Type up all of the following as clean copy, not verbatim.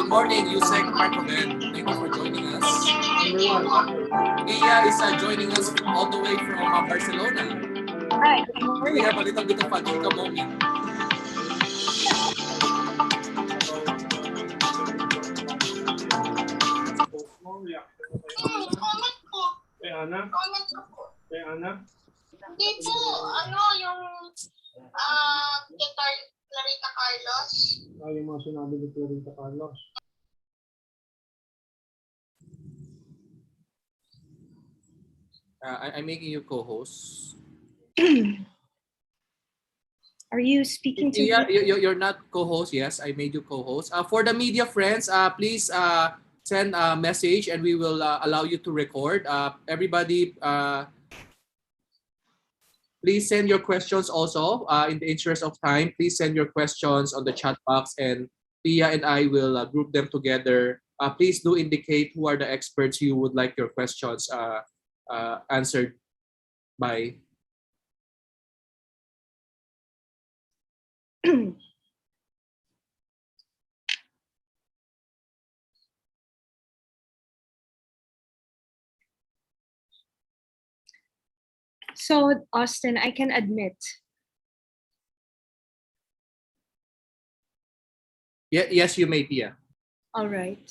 good morning, Yusek Marcoven. Thank you for joining us. Iya is joining us all the way from Barcelona. Hi. We have a little bit of a chica moment. Kay Ana? Hindi po, yung kay Clarita Carlos. Yung mga sinabi ni Clarita Carlos. I'm making you co-host. Are you speaking to me? You're not co-host. Yes, I made you co-host. For the media friends, please send a message and we will allow you to record. Everybody, please send your questions also. In the interest of time, please send your questions on the chat box and Pia and I will group them together. Please do indicate who are the experts you would like your questions answered by. So, Austin, I can admit. Yes, you may, Pia. All right.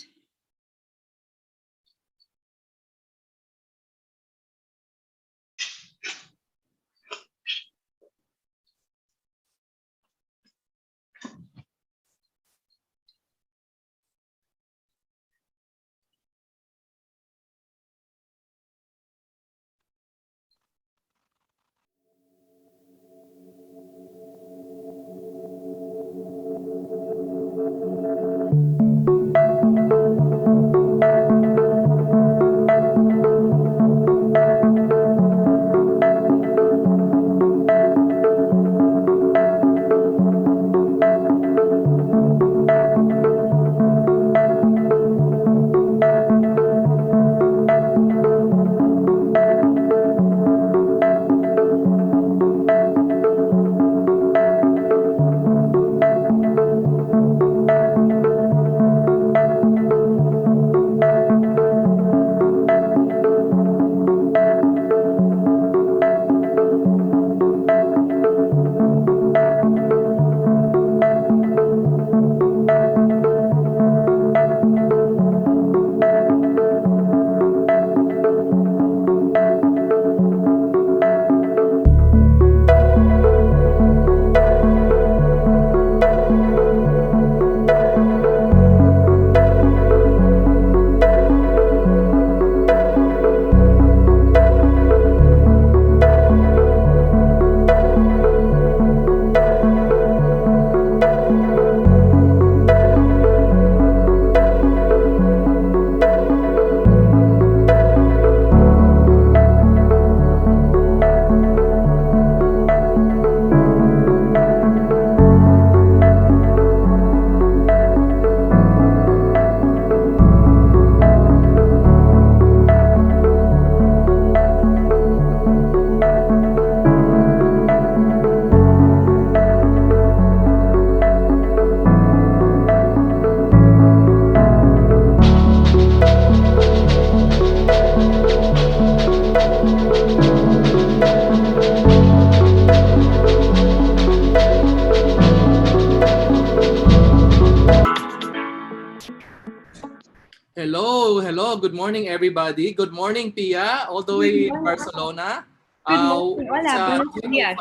Hello. Good morning, everybody. Good morning, Pia, all the way in Barcelona. Good morning. Hola, buenos días.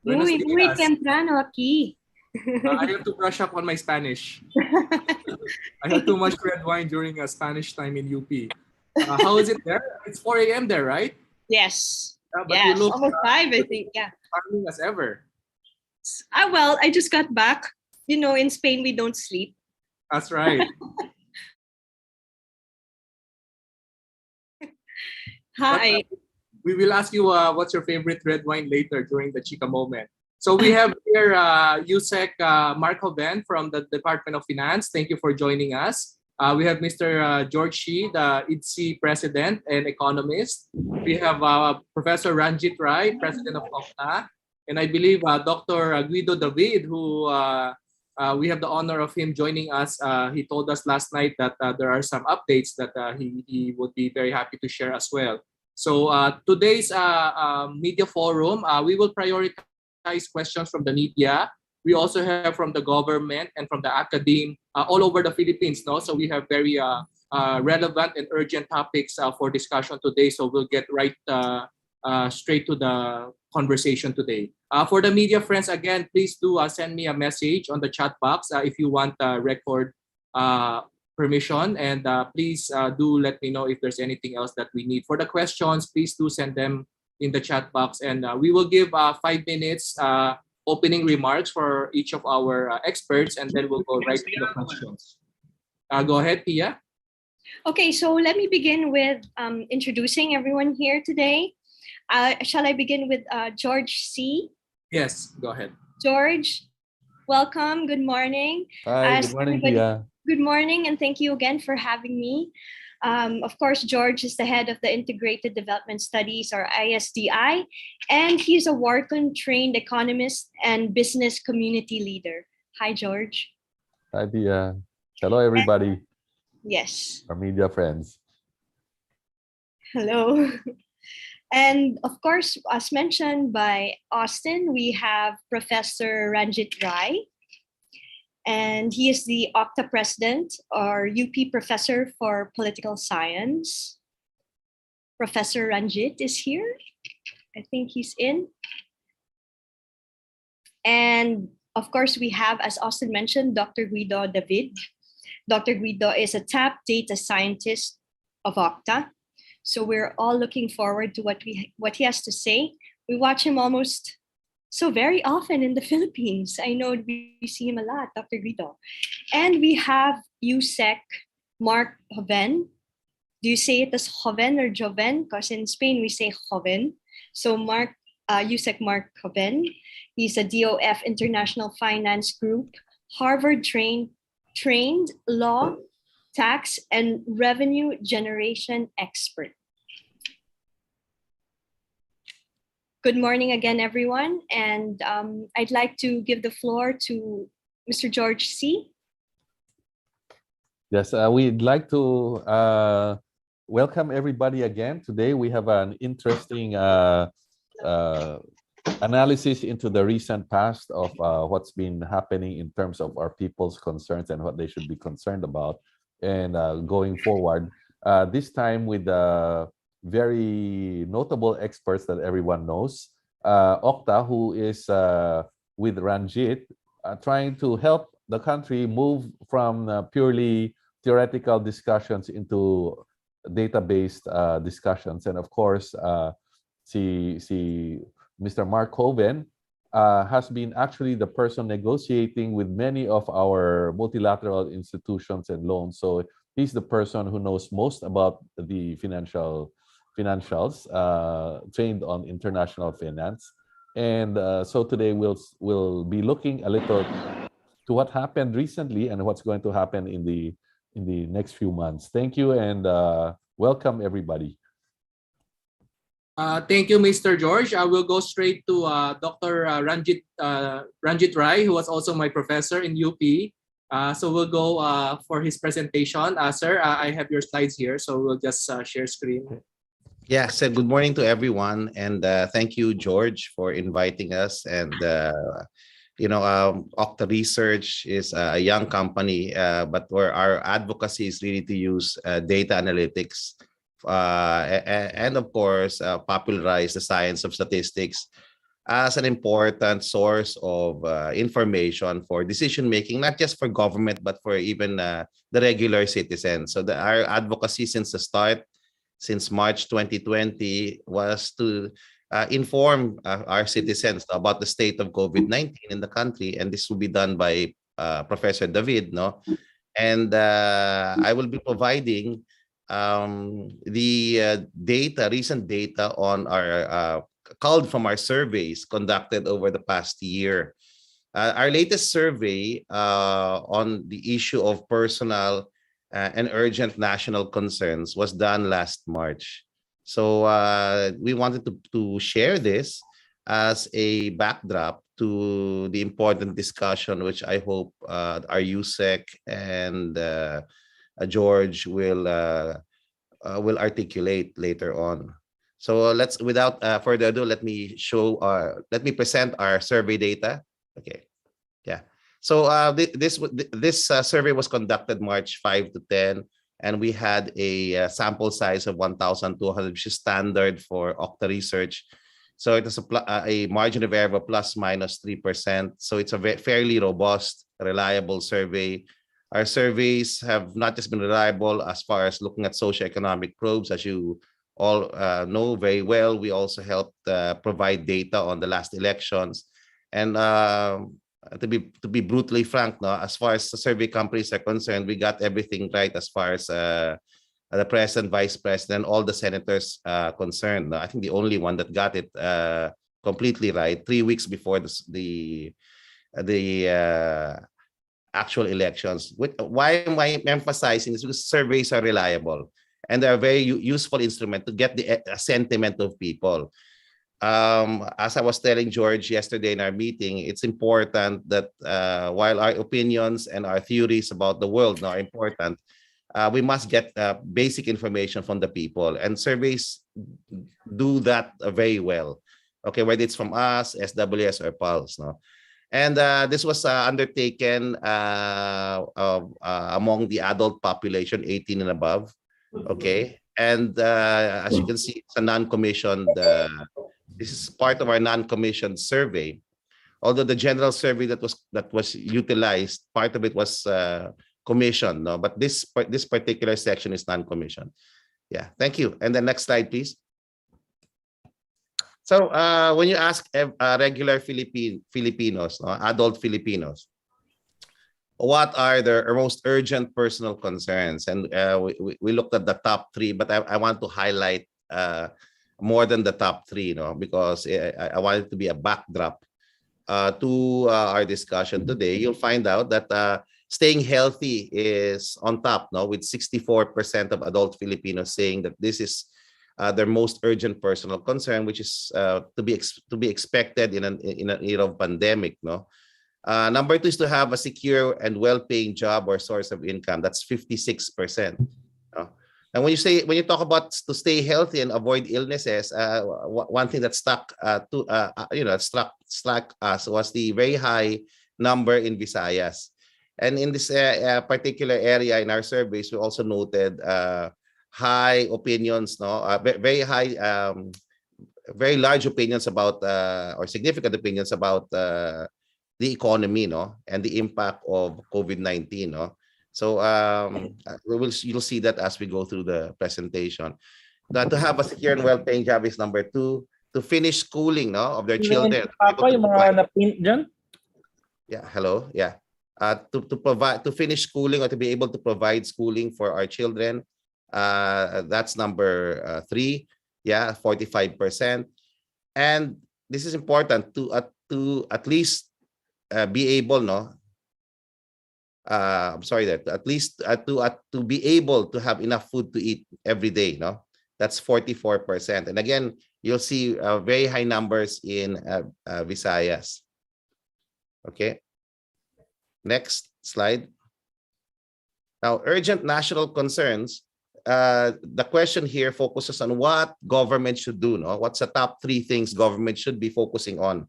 Muy temprano aquí. I have to brush up on my Spanish. I had too much red wine during a Spanish time in UP. How is it there? It's 4 a.m. there, right? Yes. But yes, you look almost 5, I think. Yeah. Charming as ever. Well, I just got back. You know, in Spain, we don't sleep. That's right. Hi. We will ask you what's your favorite red wine later during the Chica moment. So we have here Yusek Marcoven from the Department of Finance. Thank you for joining us. We have Mr. George Shi, the IDSI President and Economist. We have Professor Ranjit Rai, President of OCTA. And I believe Dr. Guido David, who we have the honor of him joining us. He told us last night that there are some updates that he would be very happy to share as well. So today's media forum, we will prioritize questions from the media. We also have from the government and from the academe all over the Philippines. No, so we have very relevant and urgent topics for discussion today. So we'll get right straight to the conversation today. For the media friends, again, please do send me a message on the chat box if you want record permission, and please do let me know if there's anything else that we need. For the questions, please do send them in the chat box, and we will give 5 minutes opening remarks for each of our experts, and then we'll go right to the questions. Go ahead, Pia. Okay, so let me begin with introducing everyone here today. Shall I begin with George C? Yes, go ahead. George, welcome. Good morning. Hi, good morning, Pia. Good morning, and thank you again for having me. Of course, George is the head of the Integrated Development Studies, or ISDI, and he's a Wharton-trained economist and business community leader. Hi, George. Hi, Pia. Hello, everybody. Yes. Our media friends. Hello. And of course, as mentioned by Austin, we have Professor Ranjit Rai, and he is the OCTA president, or UP professor for political science. Professor Ranjit is here. I think he's in. And of course, we have, as Austin mentioned, Dr. Guido David. Dr. Guido is a top data scientist of OCTA. So we're all looking forward to what he has to say. We watch him almost so very often in the Philippines. I know we see him a lot, Dr. Guido. And we have USEC Mark Joven. Do you say it as Joven or Joven? Because in Spain we say Joven. So USEC Mark Joven. He's a DOF International Finance Group, Harvard-trained law, tax, and revenue generation expert. Good morning again, everyone. And I'd like to give the floor to Mr. George C. Yes, we'd like to welcome everybody again. Today we have an interesting analysis into the recent past of what's been happening in terms of our people's concerns and what they should be concerned about, and going forward. This time with very notable experts that everyone knows. OCTA, who is with Ranjit, trying to help the country move from purely theoretical discussions into data-based discussions. And of course, Mr. Mark Joven has been actually the person negotiating with many of our multilateral institutions and loans. So he's the person who knows most about the financials, trained on international finance. And so today we'll be looking a little to what happened recently and what's going to happen in the next few months. Thank you, and welcome everybody. Thank you, Mr. George. I will go straight to Dr. Ranjit Rai, who was also my professor in UP. So we'll go for his presentation. Sir, I have your slides here, so we'll just share screen. Yeah, so good morning to everyone, and thank you, George, for inviting us. And Octa Research is a young company, but where our advocacy is really to use data analytics and of course, popularize the science of statistics as an important source of information for decision making, not just for government, but for even the regular citizens. So our advocacy since the start, since March 2020, was to inform our citizens about the state of COVID-19 in the country, and this will be done by Professor David, no? And I will be providing the recent data on our culled from our surveys conducted over the past year. Our latest survey on the issue of personal and urgent national concerns was done last March. So we wanted to share this as a backdrop to the important discussion, which I hope our USEC and George will articulate later on. So let's, without further ado, let me present our survey data. Okay, yeah. So this survey was conducted March 5 to 10, and we had a sample size of 1,200, which is standard for Okta research. So it is a margin of error of plus minus 3%. So it's a fairly robust, reliable survey. Our surveys have not just been reliable as far as looking at socioeconomic probes, as you all know very well. We also helped provide data on the last elections. And to be brutally frank, no, as far as the survey companies are concerned, we got everything right as far as the president, vice president, all the senators concerned. I think the only one that got it completely right 3 weeks before the actual elections. Why am I emphasizing this? Because surveys are reliable and they're a very useful instrument to get the sentiment of people. As I was telling George yesterday in our meeting, it's important that while our opinions and our theories about the world are important, we must get basic information from the people, and surveys do that very well. Okay, whether it's from us, SWS, or Pulse, no. And this was undertaken among the adult population, 18 and above. Okay, and as you can see, it's a non-commissioned. This is part of our non-commissioned survey. Although the general survey that was utilized, part of it was commissioned, no. But this particular section is non-commissioned. Yeah, thank you. And the next slide, please. So when you ask regular Filipinos, no, adult Filipinos, what are their most urgent personal concerns? And we looked at the top 3, but I want to highlight more than the top 3, no, because I want it to be a backdrop to our discussion today. You'll find out that staying healthy is on top, no, with 64% of adult Filipinos saying that this is their most urgent personal concern, which is to be expected in an era of pandemic, no. Number 2 is to have a secure and well-paying job or source of income. That's 56%. And when you talk about to stay healthy and avoid illnesses, one thing that struck us was the very high number in Visayas. And in this particular area in our surveys, we also noted high opinions, no, very high, very large opinions about or significant opinions about the economy, no, and the impact of COVID-19, no. So you'll see that as we go through the presentation. That to have a secure and well-paying job is number 2. To finish schooling, no, of their children. Yeah, hello. Yeah. To finish schooling or to be able to provide schooling for our children. That's number 3. Yeah, 45%. And this is important to at least be able, no. I'm sorry, that at least to be able to have enough food to eat every day, no. That's 44%. And again, you'll see very high numbers in Visayas. Okay. Next slide. Now, urgent national concerns. The question here focuses on what government should do, no? What's the top 3 things government should be focusing on?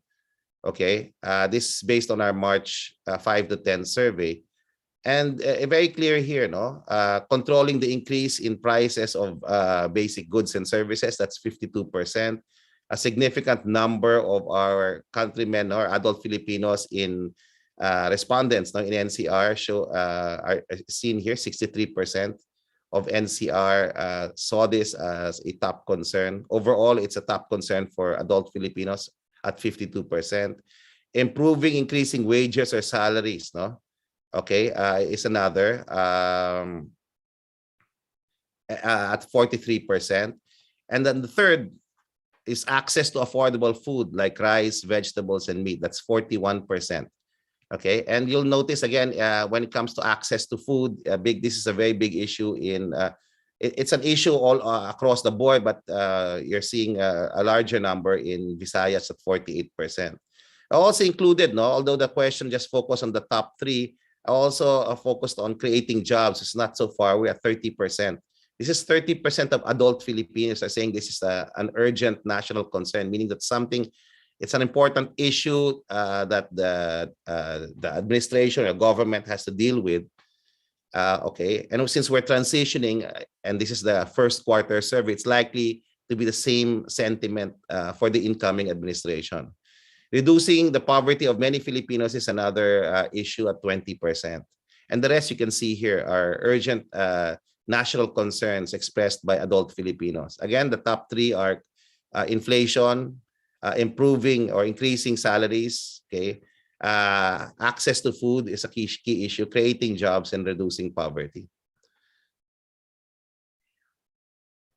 Okay, this is based on our March 5 to 10 survey. And very clear here, no? Controlling the increase in prices of basic goods and services, that's 52%. A significant number of our countrymen or adult Filipinos in respondents, no, in NCR are seen here. 63% of NCR saw this as a top concern. Overall, it's a top concern for adult Filipinos at 52%. Improving, increasing wages or salaries, no? Okay, is another at 43%. And then the third is access to affordable food like rice, vegetables, and meat. That's 41%. Okay, and you'll notice again when it comes to access to food, this is a very big issue in. It's an issue all across the board, but you're seeing a larger number in Visayas at 48%. I also included, no, although the question just focused on the top three, I also focused on creating jobs. It's not so far. We're at 30%. This is 30% of adult Filipinos are saying this is an urgent national concern, meaning that it's an important issue that the administration or government has to deal with. Okay, and since we're transitioning, and this is the first quarter survey, it's likely to be the same sentiment for the incoming administration. Reducing the poverty of many Filipinos is another issue at 20%. And the rest you can see here are urgent national concerns expressed by adult Filipinos. Again, the top three are inflation, improving or increasing salaries, okay? Access to food is a key issue, creating jobs and reducing poverty.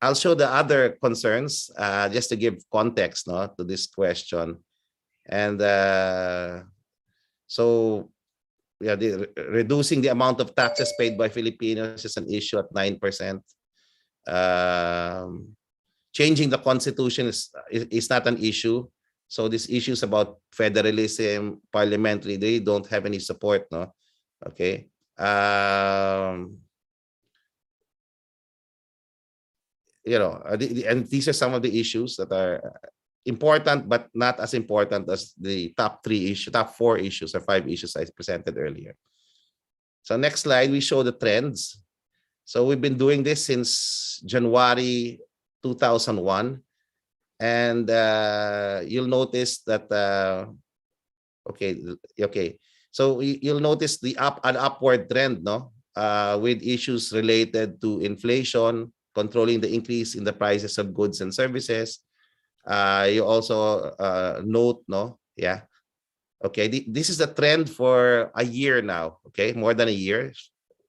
I'll show the other concerns just to give context, no, to this question. And so yeah, reducing the amount of taxes paid by Filipinos is an issue at 9%. Changing the constitution is not an issue. So these issues about federalism, parliamentary, they don't have any support, no? Okay. You know, and these are some of the issues that are important, but not as important as the top four issues or five issues I presented earlier. So next slide, we show the trends. So we've been doing this since January 2001. And you'll notice that, okay. So you'll notice an upward trend, no? With issues related to inflation, controlling the increase in the prices of goods and services. You also note, no? Yeah. Okay, this is the trend for a year now, okay? More than a year.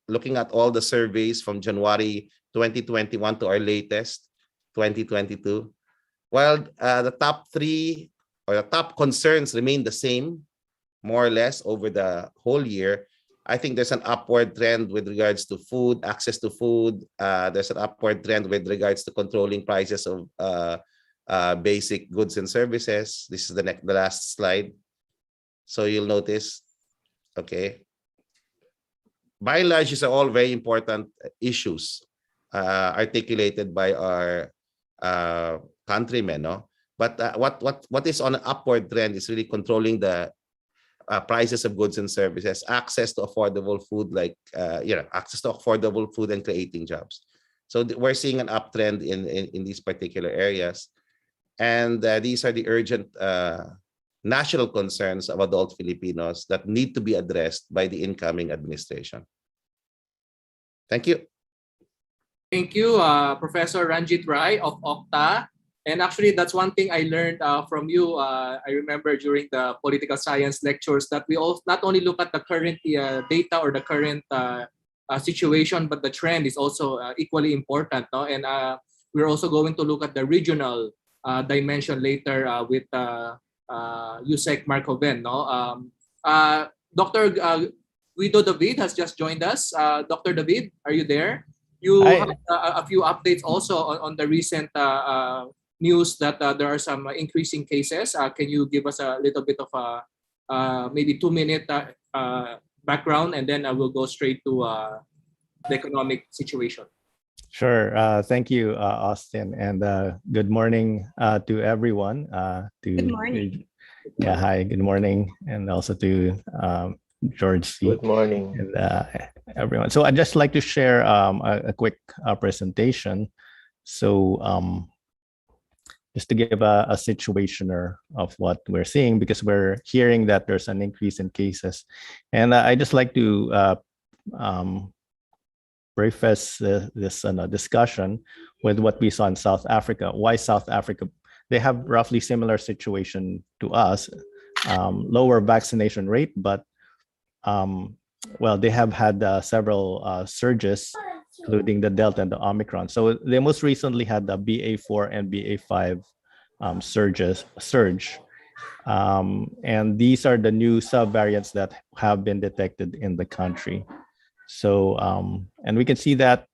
Looking at all the surveys from January 2021 to our latest, 2022. While the top three or the top concerns remain the same, more or less over the whole year, I think there's an upward trend with regards to food, access to food. There's an upward trend with regards to controlling prices of basic goods and services. This is the last slide. So you'll notice, okay. By and large, these are all very important issues articulated by our countrymen, no? But what is on an upward trend is really controlling the prices of goods and services, access to affordable food, like access to affordable food and creating jobs. So we're seeing an uptrend in these particular areas, and these are the urgent national concerns of adult Filipinos that need to be addressed by the incoming administration. Thank you. Thank you, Professor Ranjit Rai of Okta. And actually, that's one thing I learned from you. I remember during the political science lectures that we all not only look at the current data or the current situation, but the trend is also equally important. No? And we're also going to look at the regional dimension later with Yusek Marcoven. No? Dr. Guido David has just joined us. Dr. David, are you there? You have a few updates also on the recent news that there are some increasing cases. Can you give us a little bit of a maybe 2-minute background, and then I will go straight to the economic situation. Sure. Thank you, Austin, and good morning to everyone. Good morning. Yeah, hi, good morning, and also to George C. Good morning. And everyone. So I'd just like to share a quick presentation. So just to give a situationer of what we're seeing, because we're hearing that there's an increase in cases. And I just like to preface this discussion with what we saw in South Africa. Why South Africa? They have roughly similar situation to us, lower vaccination rate, but well, they have had several surges, including the Delta and the Omicron. So they most recently had the BA4 and BA5 surge. And these are the new subvariants that have been detected in the country. So, and we can see that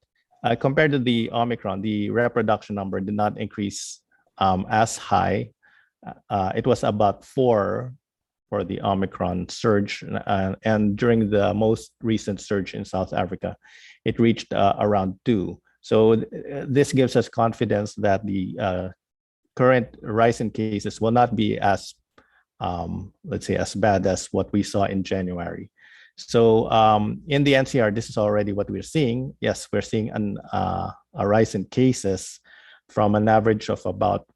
compared to the Omicron, the reproduction number did not increase as high. It was about 4 for the Omicron surge. And during the most recent surge in South Africa, it reached around 2. So this gives us confidence that the current rise in cases will not be as, let's say, as bad as what we saw in January. So in the NCR, this is already what we're seeing. Yes, we're seeing a rise in cases from an average of about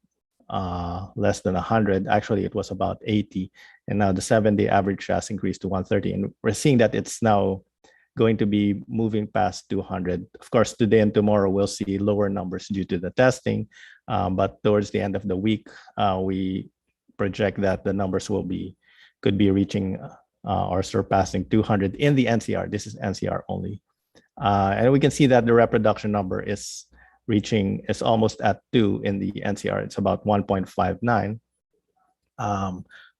less than 100. Actually, it was about 80. And now the 7-day average has increased to 130. And we're seeing that it's now going to be moving past 200. Of course, today and tomorrow, we'll see lower numbers due to the testing. But towards the end of the week, we project that the numbers could be reaching or surpassing 200 in the NCR. This is NCR only. And we can see that the reproduction number is almost at 2 in the NCR. It's about 1.59.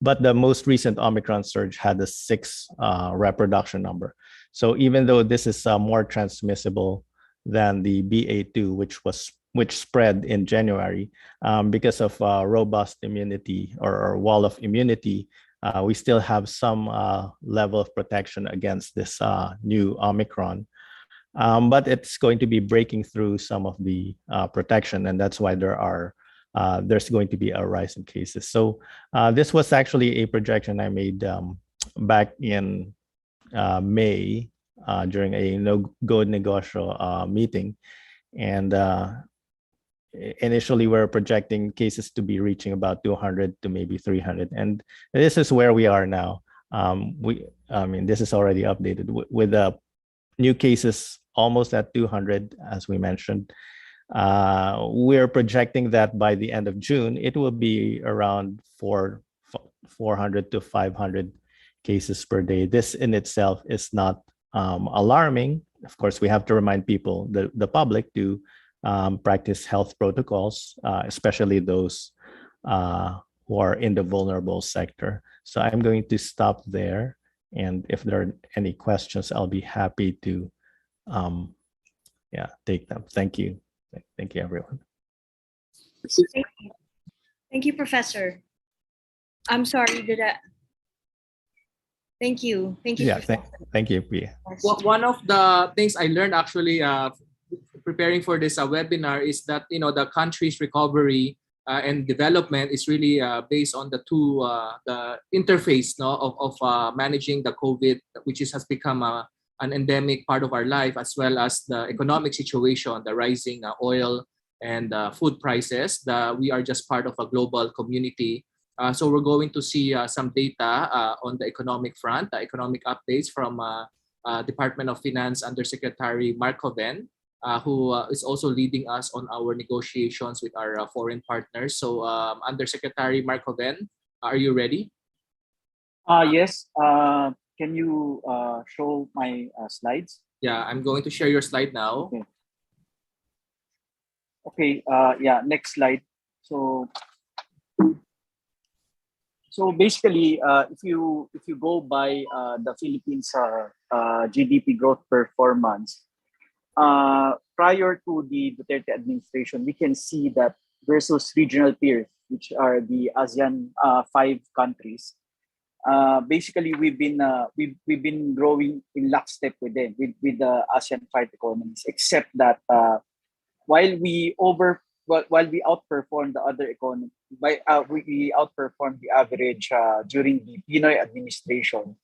But the most recent Omicron surge had a 6 reproduction number. So even though this is more transmissible than the BA2, which spread in January, because of robust immunity or wall of immunity, we still have some level of protection against this new Omicron. But it's going to be breaking through some of the protection, and that's why there's going to be a rise in cases. So this was actually a projection I made back in May during a no-go negosyo meeting, and initially we're projecting cases to be reaching about 200 to maybe 300, and this is where we are now. This is already updated with the new cases almost at 200, as we mentioned. We're projecting that by the end of June, it will be around 400 to 500 cases per day. This in itself is not alarming. Of course, we have to remind people, the public, to practice health protocols, especially those who are in the vulnerable sector. So I'm going to stop there. And if there are any questions, I'll be happy to take them. Thank you. Thank you, everyone. Thank you, Professor. I'm sorry, Thank you. Thank you. Yeah, thank you, Pia. Well, one of the things I learned actually preparing for this webinar is that the country's recovery and development is really based on the interface of managing the COVID, which has become an endemic part of our life, as well as the economic situation, the rising oil and food prices. We are just part of a global community. So we're going to see some data on the economic front, economic updates from Department of Finance Undersecretary Mark Hoven, who is also leading us on our negotiations with our foreign partners. So Undersecretary Mark Hoven, are you ready? Yes. Can you show my slides? Yeah, I'm going to share your slide now. Okay. Next slide. So basically, if you go by the Philippines GDP growth performance, prior to the Duterte administration, we can see that versus regional peers, which are the ASEAN 5 countries, basically we've been growing in lockstep with them, with the ASEAN 5 economies, except that while we outperform the other economies, we outperform the average during the Pinoy administration.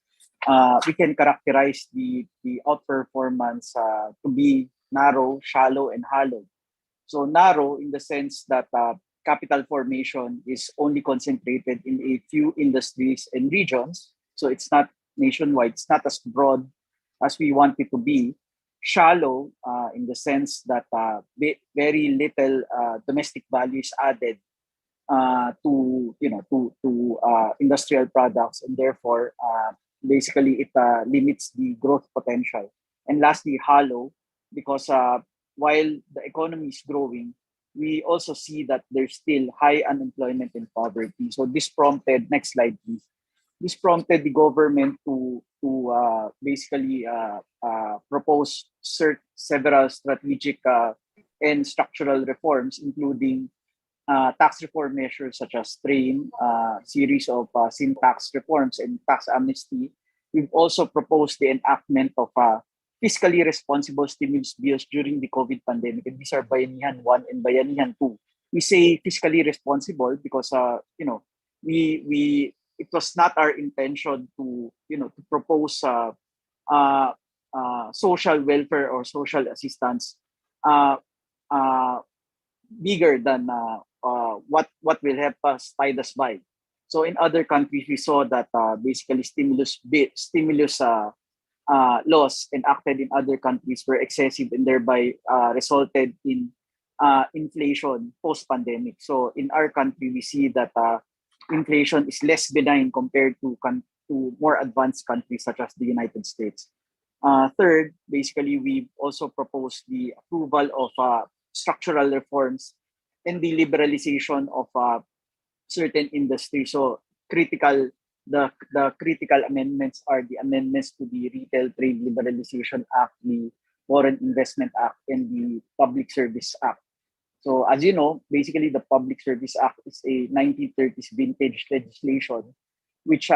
We can characterize the outperformance to be narrow, shallow, and hollow. So narrow in the sense that capital formation is only concentrated in a few industries and regions. So it's not nationwide. It's not as broad as we want it to be. Shallow in the sense that very little domestic value is added to industrial products, and therefore basically it limits the growth potential. And lastly, hollow, because while the economy is growing, we also see that there's still high unemployment and poverty. So this prompted, next slide please, this prompted the government to basically propose several strategic and structural reforms, including tax reform measures such as TRAIN, series of sin tax reforms and tax amnesty. We've also proposed the enactment of fiscally responsible stimulus bills during the COVID pandemic, and these are Bayanihan 1 and Bayanihan 2. We say fiscally responsible because we it was not our intention to to propose social welfare or social assistance uh, uh, bigger than what will help us tide us by. So in other countries, we saw that basically stimulus laws enacted in other countries were excessive and thereby resulted in inflation post-pandemic. So in our country, we see that inflation is less benign compared to more advanced countries such as the United States. Third, basically, we also proposed the approval of structural reforms and the liberalization of certain industries. So the critical amendments are the amendments to the Retail Trade Liberalization Act, the Foreign Investment Act, and the Public Service Act. So as you know, basically the Public Service Act is a 1930s vintage legislation, which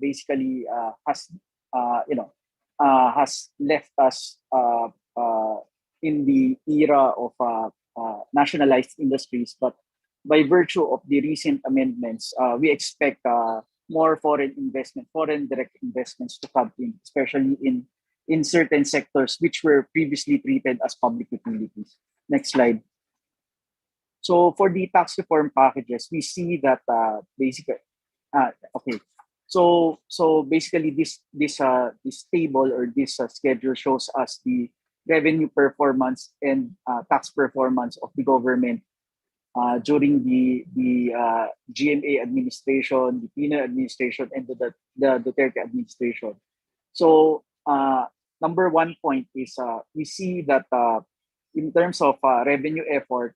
basically has left us in the era of nationalized industries. But by virtue of the recent amendments, we expect more foreign direct investments to come in, especially in certain sectors which were previously treated as public utilities. Next slide. So for the tax reform packages, we see that basically, okay. So basically, this table or this schedule shows us the revenue performance and tax performance of the government during the GMA administration, the Pino administration, and the Duterte administration. So number one point is we see that in terms of revenue effort,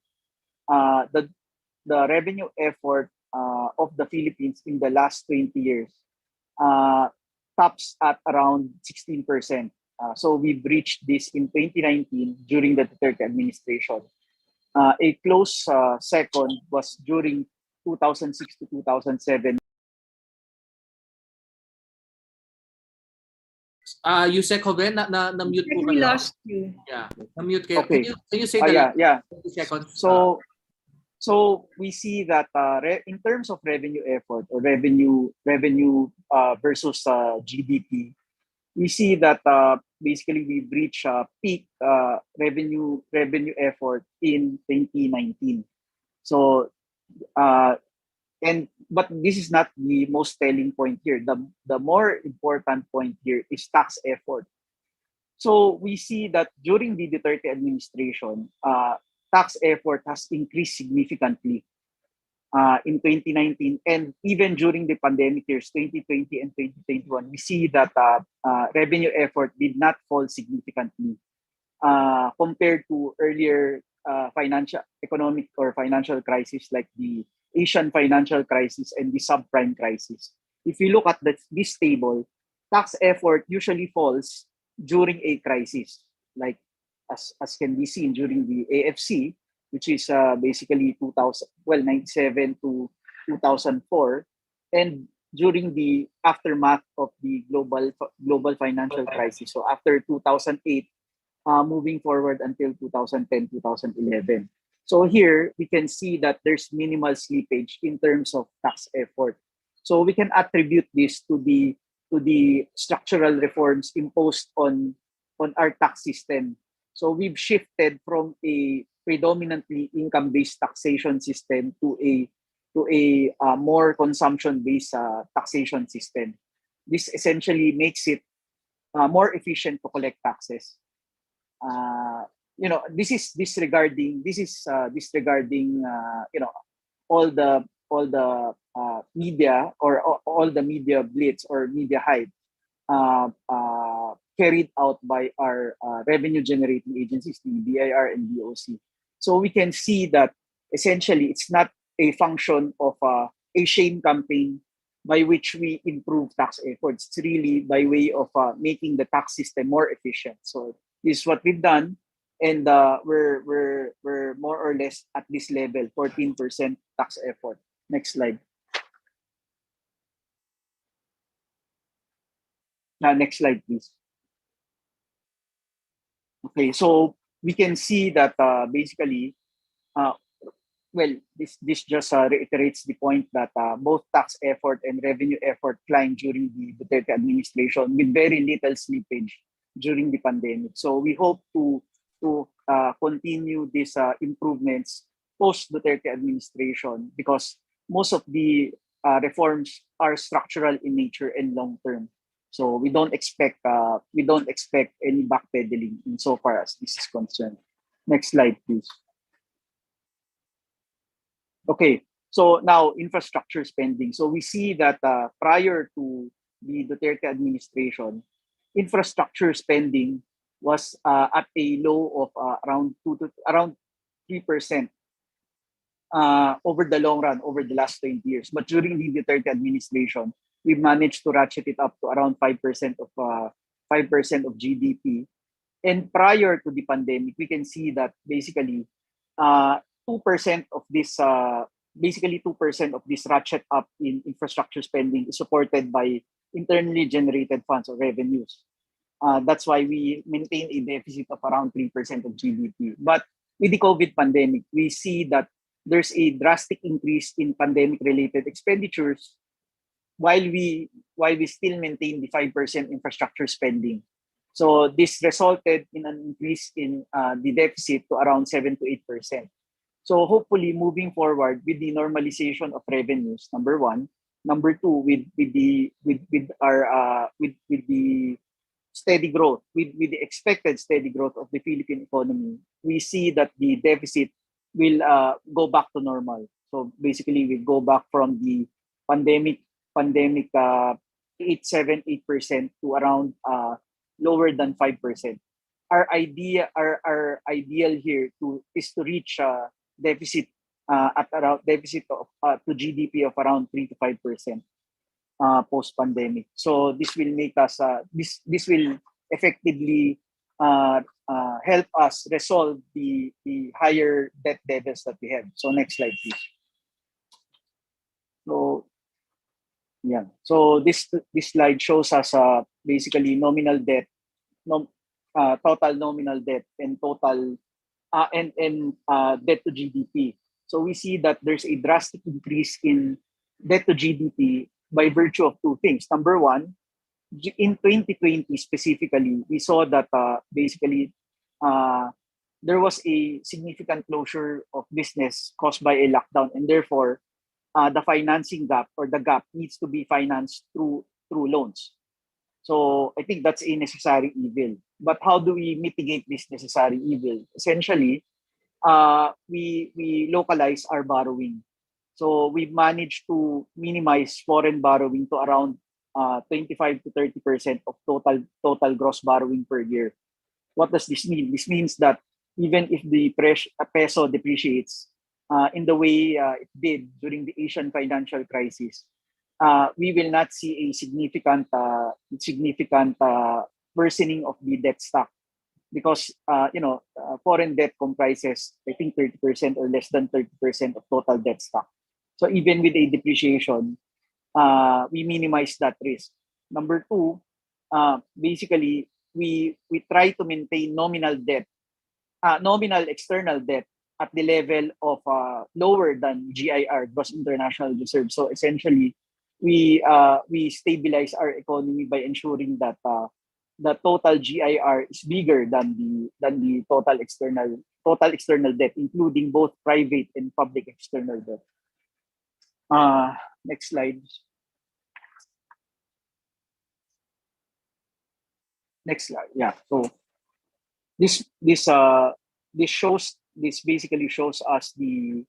the revenue effort of the Philippines in the last 20 years tops at around 16%. So we've reached this in 2019 during the Duterte administration. A close second was during 2006 to 2007. Yusek Joven, na-mute po We kayo. lost you. Yeah, na-mute kayo. Okay. Can you say the Yeah. 20 seconds? So we see that in terms of revenue effort or revenue versus GDP, we see that basically we've reached peak revenue effort in 2019. So but this is not the most telling point here. The more important point here is tax effort. So we see that during the Duterte administration, tax effort has increased significantly in 2019, and even during the pandemic years 2020 and 2021, we see that revenue effort did not fall significantly compared to earlier economic or financial crisis like the Asian financial crisis and the subprime crisis. If you look at this table, tax effort usually falls during a crisis, like as can be seen during the AFC, which is basically 97 to 2004, and during the aftermath of the global financial crisis. So after 2008, moving forward until 2010, 2011. So here we can see that there's minimal slippage in terms of tax effort. So we can attribute this to the structural reforms imposed on our tax system. So we've shifted from a predominantly income-based taxation system to a more consumption-based taxation system. This essentially makes it more efficient to collect taxes. This is disregarding all the media or all the media blitz or media hype carried out by our revenue generating agencies, the BIR and BOC. So we can see that essentially it's not a function of a shame campaign by which we improve tax efforts. It's really by way of making the tax system more efficient. So this is what we've done. and we're more or less at this level, 14% tax effort. Next slide. Next slide, please. Okay, so we can see that basically, well, this just reiterates the point that both tax effort and revenue effort climbed during the Duterte administration with very little slippage during the pandemic. So we hope to continue these improvements post Duterte administration, because most of the reforms are structural in nature and long term. So we don't expect any backpedaling insofar as this is concerned. Next slide, please. Okay, so now infrastructure spending. So we see that prior to the Duterte administration, infrastructure spending was at a low of around 3% over the long run, over the last 20 years. But during the Duterte administration, we managed to ratchet it up to around 5% of GDP. And prior to the pandemic, we can see that basically 2% of this basically 2% of this ratchet up in infrastructure spending is supported by internally generated funds or revenues. That's why we maintain a deficit of around 3% of GDP. But with the COVID pandemic, we see that there's a drastic increase in pandemic-related expenditures while we still maintain the 5% infrastructure spending. So this resulted in an increase in the deficit to around 7 to 8%. So hopefully, moving forward with the normalization of revenues, number one, number two, with the steady growth, with the expected steady growth of the Philippine economy, we see that the deficit will go back to normal. So basically, we go back from the pandemic 8% to around lower than 5%. Our ideal here is to reach deficit at around deficit of, to GDP of around 3 to 5% post pandemic. So this will make us this will effectively help us resolve the higher debt levels that we have. So next slide, please. So yeah, so this slide shows us basically nominal debt, total nominal debt, and total and debt to GDP. So we see that there's a drastic increase in debt to GDP by virtue of two things. Number one, in 2020 specifically, we saw that basically there was a significant closure of business caused by a lockdown, and therefore the financing gap or the gap needs to be financed through loans. So I think that's a necessary evil. But how do we mitigate this necessary evil? Essentially, we localize our borrowing. So we've managed to minimize foreign borrowing to around 25 to 30% of total gross borrowing per year. What does this mean? This means that even if the peso depreciates in the way it did during the Asian financial crisis, we will not see a significant worsening of the debt stock, because foreign debt comprises, I think, 30% or less than 30% of total debt stock. So even with a depreciation, we minimize that risk. Number two, basically we try to maintain nominal external debt at the level of lower than GIR, gross international reserve. So essentially, we stabilize our economy by ensuring that the total GIR is bigger than the total external debt, including both private and public external debt. Next slide. Next slide. Yeah. So this basically shows us the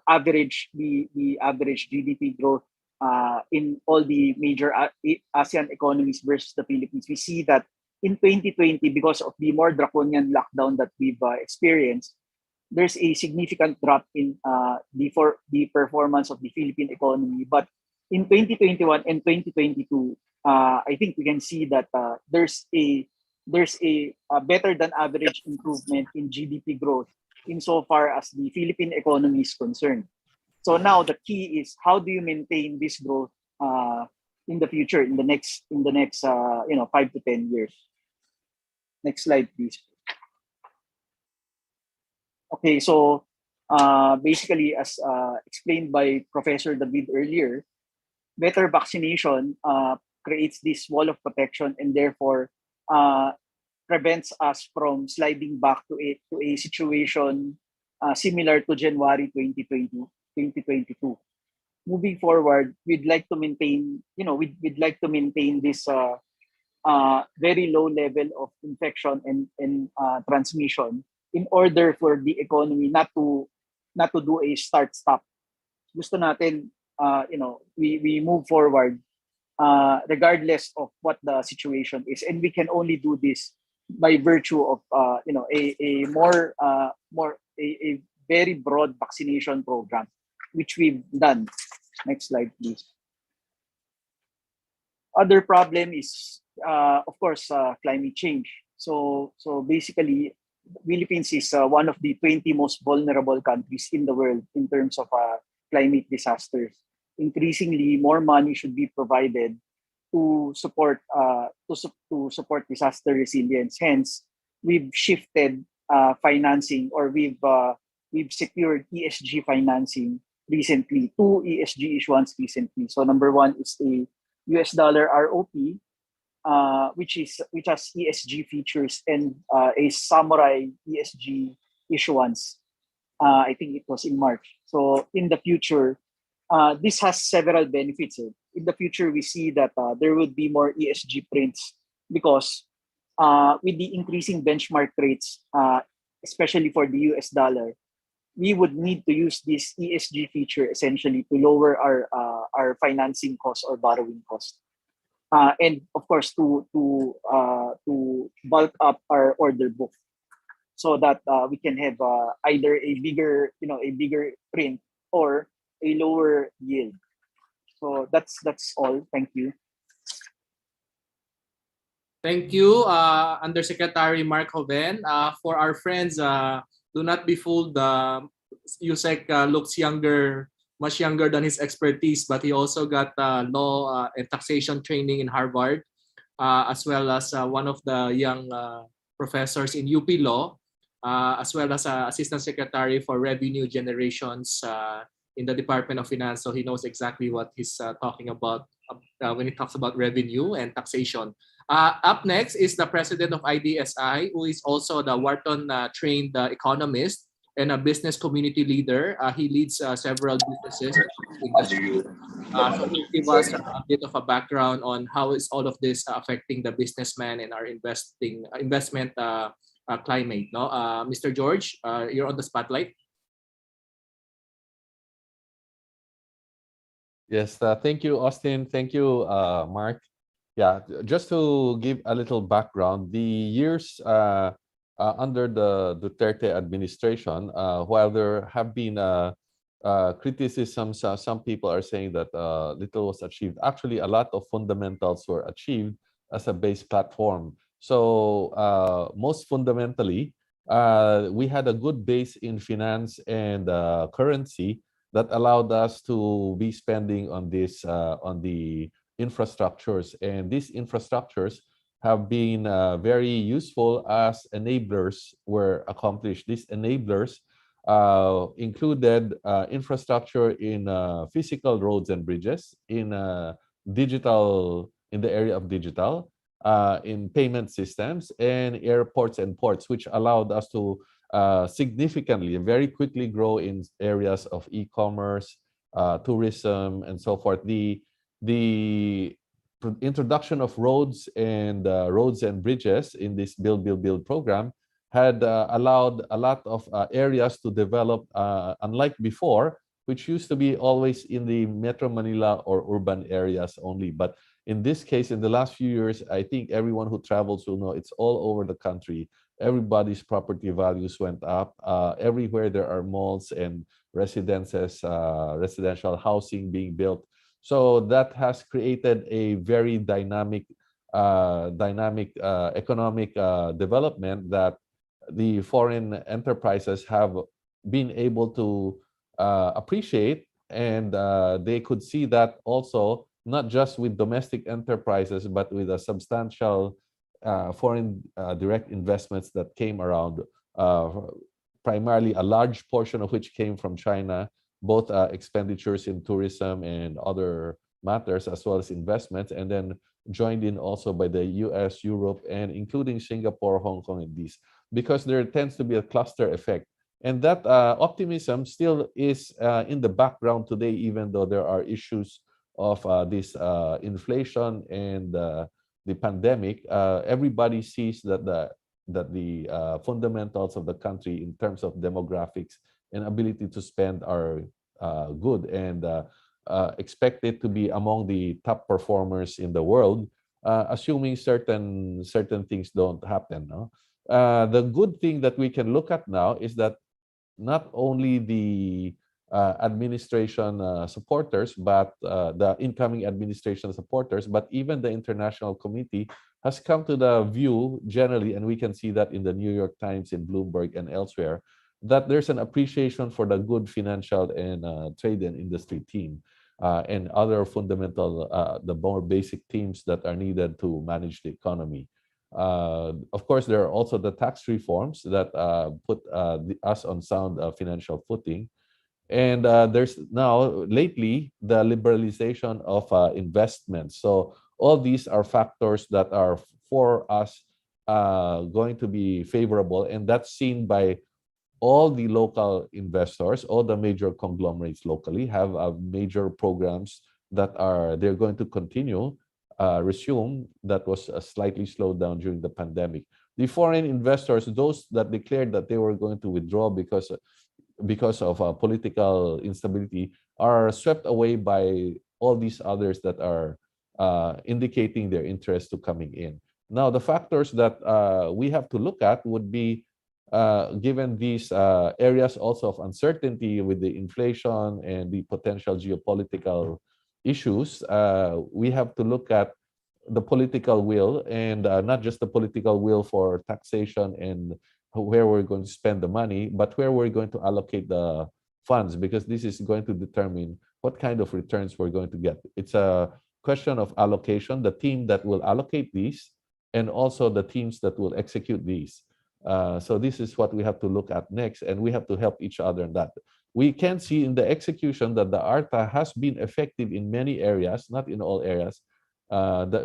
average GDP growth in all the major ASEAN economies versus the Philippines. We see that in 2020, because of the more draconian lockdown that we've experienced, there's a significant drop in the performance of the Philippine economy. But in 2021 and 2022, I think we can see that there's a there's a better than average improvement in GDP growth insofar as the Philippine economy is concerned. So now the key is how do you maintain this growth in the future, in the next 5 to 10 years. Next slide, please. Okay, so basically, as explained by Professor David earlier, better vaccination creates this wall of protection and therefore prevents us from sliding back to a situation similar to January 2022. Moving forward, we'd like to maintain, we'd like to maintain this very low level of infection and transmission in order for the economy not to do a start-stop. Gusto natin, we move forward regardless of what the situation is, and we can only do this by virtue of a very broad vaccination program, which we've done. Next slide, please. Other problem is, of course, climate change. So basically, Philippines is one of the 20 most vulnerable countries in the world in terms of climate disasters. Increasingly, more money should be provided to support disaster resilience. Hence, we've shifted financing, or we've secured ESG financing recently, two ESG issuance recently. So number one is a US dollar ROP, which has ESG features, and a samurai ESG issuance. I think it was in March. So in the future, this has several benefits. In the future, we see that there would be more ESG prints because with the increasing benchmark rates, especially for the US dollar, we would need to use this ESG feature essentially to lower our financing costs or borrowing costs. And of course, to bulk up our order book so that we can have either a bigger print or a lower yield. So that's all. Thank you. Thank you, Undersecretary Mark Joven. For our friends, do not be fooled. Yusek looks younger, much younger than his expertise, but he also got law and taxation training in Harvard, as well as one of the young professors in UP Law, as well as Assistant Secretary for Revenue Generations in the Department of Finance. So he knows exactly what he's talking about when he talks about revenue and taxation. Up next is the president of IDSI, who is also the Wharton-trained economist and a business community leader. He leads several businesses in the industry. So he'll give us a bit of a background on how is all of this affecting the businessman and our investment climate. No, Mr. George, you're on the spotlight. Yes, thank you, Austin. Thank you, Mark. Yeah, just to give a little background, the years under the Duterte administration, while there have been criticisms, some people are saying that little was achieved. Actually, a lot of fundamentals were achieved as a base platform. So most fundamentally, we had a good base in finance and currency that allowed us to be spending on this on the infrastructures, and these infrastructures have been very useful as enablers were accomplished. These enablers included infrastructure in physical roads and bridges, in digital, in the area of digital, in payment systems, and airports and ports, which allowed us to significantly and very quickly grow in areas of e-commerce, tourism, and so forth. The introduction of roads and bridges in this Build program had allowed a lot of areas to develop, unlike before, which used to be always in the Metro Manila or urban areas only. But in this case, in the last few years, I think everyone who travels will know it's all over the country. Everybody's property values went up. Everywhere there are malls and residences, residential housing being built. So that has created a very dynamic dynamic economic development that the foreign enterprises have been able to appreciate, and they could see that also not just with domestic enterprises but with a substantial foreign direct investments that came around, primarily a large portion of which came from China, both expenditures in tourism and other matters, as well as investments, and then joined in also by the US, Europe, and including Singapore, Hong Kong, and these, because there tends to be a cluster effect. And that optimism still is in the background today, even though there are issues of this inflation and the pandemic. Everybody sees that the fundamentals of the country in terms of demographics and ability to spend are good, and expected to be among the top performers in the world, assuming certain things don't happen. No? The good thing that we can look at now is that not only the administration supporters, but the incoming administration supporters, but even the international committee has come to the view generally, and we can see that in the New York Times, in Bloomberg, and elsewhere, that there's an appreciation for the good financial and trade and industry team and other fundamental, the more basic themes that are needed to manage the economy. Of course, there are also the tax reforms that put us on sound financial footing. And there's now, lately, the liberalization of investments. So all these are factors that are, for us, going to be favorable. And that's seen by all the local investors. All the major conglomerates locally have major programs that they're going to continue, resume, that was slightly slowed down during the pandemic. The foreign investors, those that declared that they were going to withdraw because of political instability, are swept away by all these others that are indicating their interest to coming in. Now, the factors that we have to look at would be, given these areas also of uncertainty with the inflation and the potential geopolitical issues, we have to look at the political will, and not just the political will for taxation and where we're going to spend the money, but where we're going to allocate the funds, because this is going to determine what kind of returns we're going to get. It's a question of allocation, the team that will allocate these, and also the teams that will execute these. So this is what we have to look at next, and we have to help each other in that. We can see in the execution that the ARTA has been effective in many areas, not in all areas,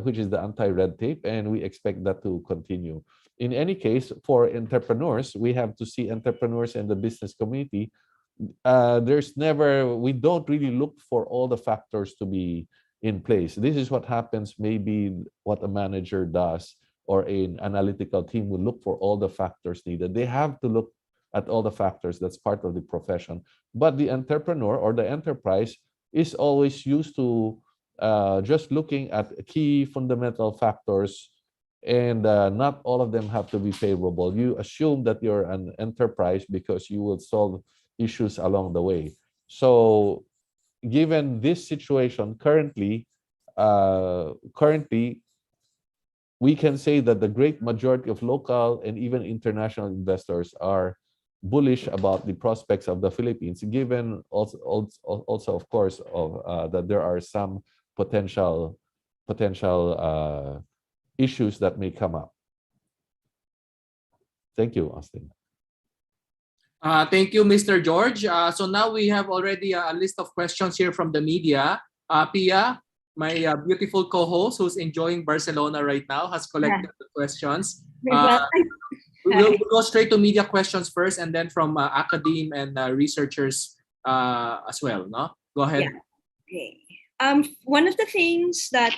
which is the anti-red tape, and we expect that to continue. In any case, for entrepreneurs, we have to see entrepreneurs and the business community. We don't really look for all the factors to be in place. This is what happens, maybe what a manager does, or an analytical team will look for all the factors needed. They have to look at all the factors. That's part of the profession. But the entrepreneur or the enterprise is always used to just looking at key fundamental factors, and not all of them have to be favorable. You assume that you're an enterprise because you will solve issues along the way. So given this situation currently, we can say that the great majority of local and even international investors are bullish about the prospects of the Philippines, given also of course, that there are some potential issues that may come up. Thank you, Austin. Thank you, Mr. George. So now we have already a list of questions here from the media. Pia, my beautiful co-host who's enjoying Barcelona right now, has collected the questions. We'll go straight to media questions first, and then from academe and researchers as well. No? Go ahead. Yeah. Okay. One of the things that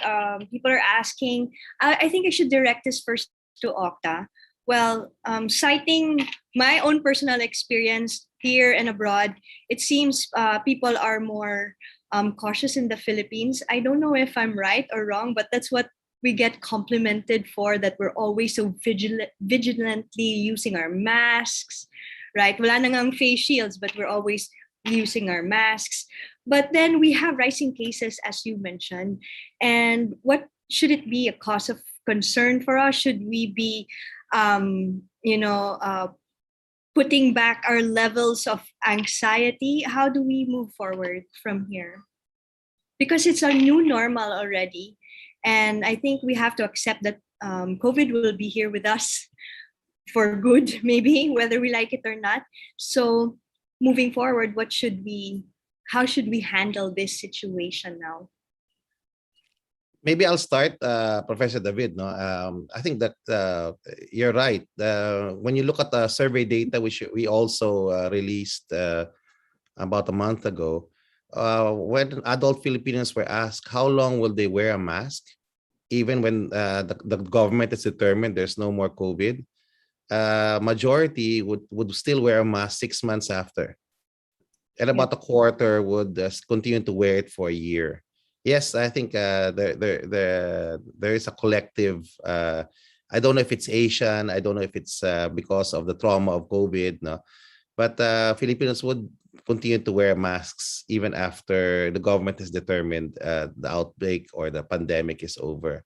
people are asking, I think I should direct this first to Octa. Well, citing my own personal experience here and abroad, it seems people are more cautious in the Philippines. I don't know if I'm right or wrong, but that's what we get complimented for, that we're always so vigilantly using our masks, right? Wala na ngang face shields, but we're always using our masks. But then we have rising cases, as you mentioned. And what should it be a cause of concern for us? Should we be, putting back our levels of anxiety? How do we move forward from here? Because it's a new normal already. And I think we have to accept that COVID will be here with us for good, maybe, whether we like it or not. So moving forward, how should we handle this situation now? Maybe I'll start, Professor David. No, I think that you're right. When you look at the survey data, which we also released about a month ago, when adult Filipinos were asked how long will they wear a mask, even when the government is determined there's no more COVID, majority would still wear a mask 6 months after, and about a quarter would continue to wear it for a year. Yes, I think there is a collective. I don't know if it's Asian. I don't know if it's because of the trauma of COVID. No, but Filipinos would continue to wear masks even after the government has determined the outbreak or the pandemic is over.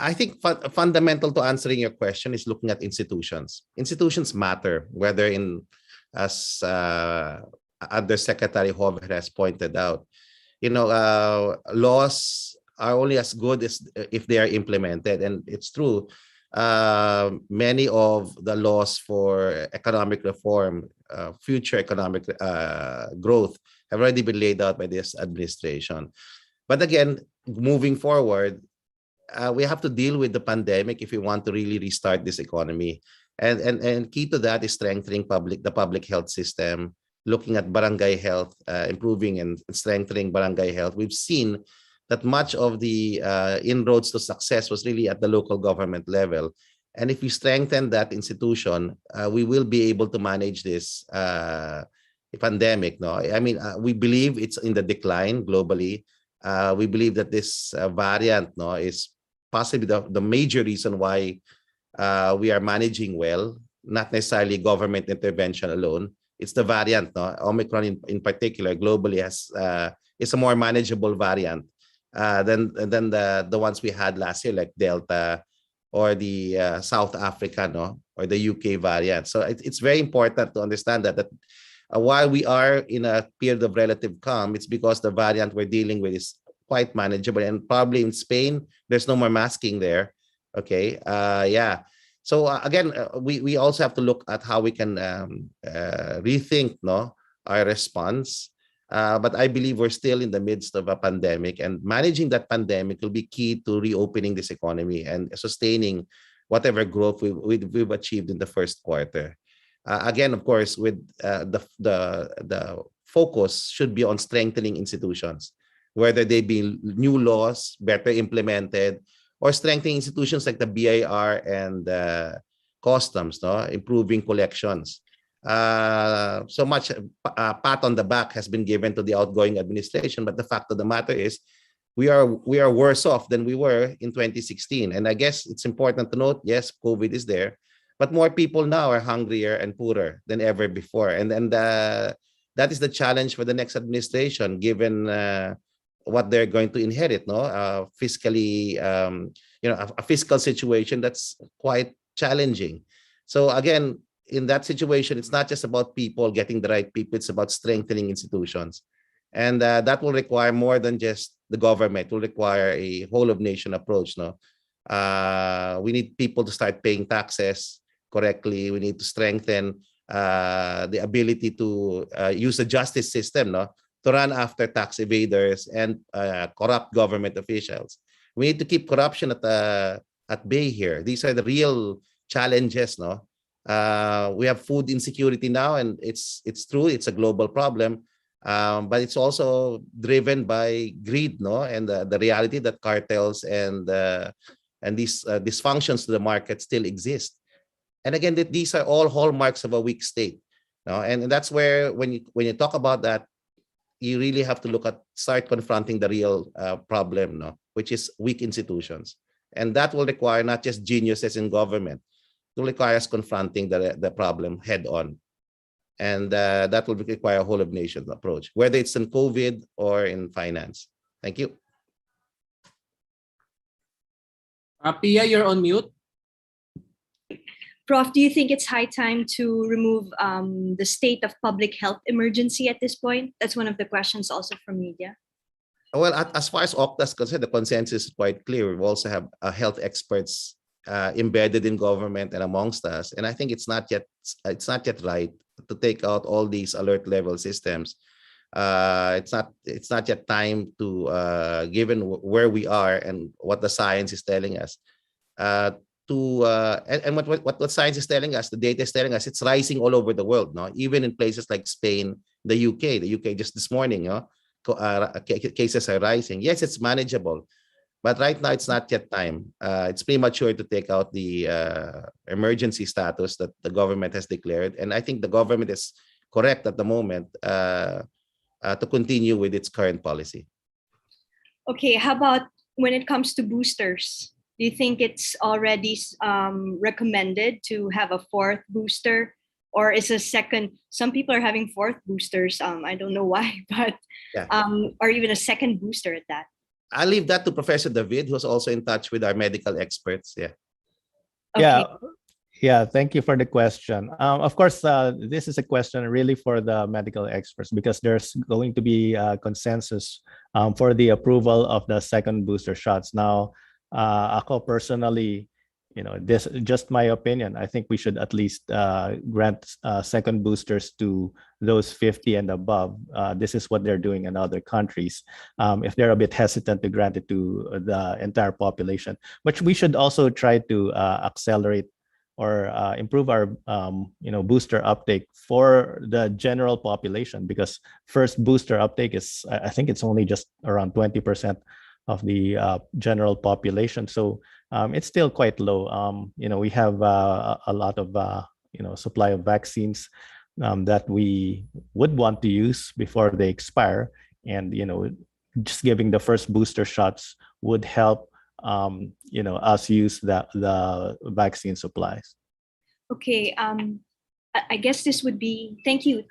I think fundamental to answering your question is looking at institutions. Institutions matter, whether as Undersecretary Hover has pointed out. Laws are only as good as if they are implemented, and it's true. Many of the laws for economic reform, future economic growth, have already been laid out by this administration. But again, moving forward, we have to deal with the pandemic if we want to really restart this economy. And key to that is strengthening the public health system, looking at barangay health, improving and strengthening barangay health. We've seen that much of the inroads to success was really at the local government level. And if we strengthen that institution, we will be able to manage this pandemic. No, I mean, we believe it's in the decline globally. We believe that this variant is possibly the major reason why we are managing well, not necessarily government intervention alone. It's the variant. No, Omicron in particular globally is a more manageable variant than the ones we had last year, like Delta or the South Africa, or the UK variant. So it's very important to understand that while we are in a period of relative calm, it's because the variant we're dealing with is quite manageable. And probably in Spain, there's no more masking there. Okay. Yeah. So again, we also have to look at how we can rethink our response. But I believe we're still in the midst of a pandemic, and managing that pandemic will be key to reopening this economy and sustaining whatever growth we've achieved in the first quarter. Again, of course, with the focus should be on strengthening institutions, whether they be new laws better implemented, or strengthening institutions like the BIR and customs, improving collections. So much pat on the back has been given to the outgoing administration, but the fact of the matter is we are worse off than we were in 2016. And I guess it's important to note, yes, COVID is there, but more people now are hungrier and poorer than ever before. And that is the challenge for the next administration, given what they're going to inherit, fiscally, a fiscal situation that's quite challenging. So again, in that situation, it's not just about people getting the right people, it's about strengthening institutions. And that will require more than just the government. It will require a whole of nation approach. We need people to start paying taxes correctly. We need to strengthen the ability to use the justice system, to run after tax evaders and corrupt government officials. We need to keep corruption at bay here. These are the real challenges. We have food insecurity now, and it's true, it's a global problem, but it's also driven by greed, and the reality that cartels and these dysfunctions to the market still exist. And again, these are all hallmarks of a weak state. And that's where when you talk about that, you really have to start confronting the real problem, which is weak institutions. And that will require not just geniuses in government. It will require us confronting the problem head on. And that will require a whole of nation approach, whether it's in COVID or in finance. Thank you. Pia, you're on mute. Prof, do you think it's high time to remove the state of public health emergency at this point? That's one of the questions also from media. Well, as far as Octa is concerned, the consensus is quite clear. We also have health experts embedded in government and amongst us, and I think it's not yet right to take out all these alert level systems. It's not yet time to given where we are and what the science is telling us. And what science is telling us, the data is telling us, it's rising all over the world. No, even in places like Spain, the UK just this morning, cases are rising. Yes, it's manageable, but right now it's not yet time. It's premature to take out the emergency status that the government has declared, and I think the government is correct at the moment to continue with its current policy. Okay, how about when it comes to boosters? Do you think it's already recommended to have a fourth booster, or is a second? Some people are having fourth boosters. I don't know why, but Yeah. or even a second booster at that. I'll leave that to Professor David, who's also in touch with our medical experts. Yeah. Okay. Yeah, thank you for the question. Of course, this is a question really for the medical experts because there's going to be a consensus for the approval of the second booster shots. Now, ako personally, this just my opinion. I think we should at least grant second boosters to those 50 and above. This is what they're doing in other countries. If they're a bit hesitant to grant it to the entire population, but we should also try to accelerate or improve our booster uptake for the general population, because first booster uptake is, I think it's only just around 20% of the general population. So it's still quite low. We have a lot of supply of vaccines that we would want to use before they expire, and just giving the first booster shots would help us use the vaccine supplies. Okay. I guess this would be, thank you,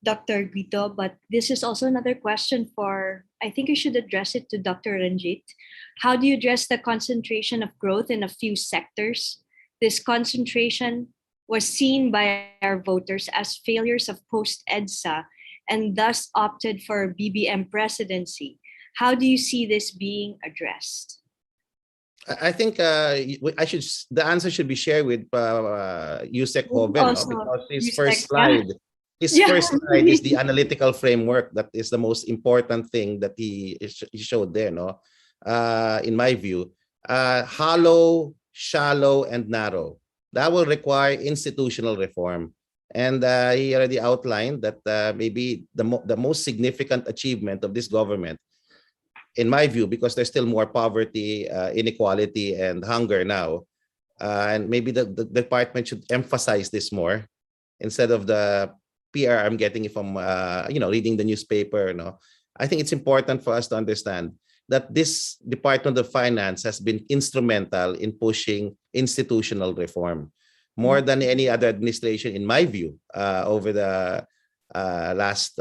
Dr. Guido, but this is also another question for, I think you should address it to Dr. Ranjit. How do you address the concentration of growth in a few sectors? This concentration was seen by our voters as failures of post-EDSA and thus opted for BBM presidency. How do you see this being addressed? I think the answer should be shared with Yusek Hoven, because his first slide first slide is the analytical framework. That is the most important thing that he showed there. In my view, hollow, shallow, and narrow. That will require institutional reform. And he already outlined that maybe the most significant achievement of this government, in my view, because there's still more poverty, inequality, and hunger now, and maybe the department should emphasize this more instead of the PR I'm getting from reading the newspaper. I think it's important for us to understand that this Department of Finance has been instrumental in pushing institutional reform more than any other administration, in my view, over the last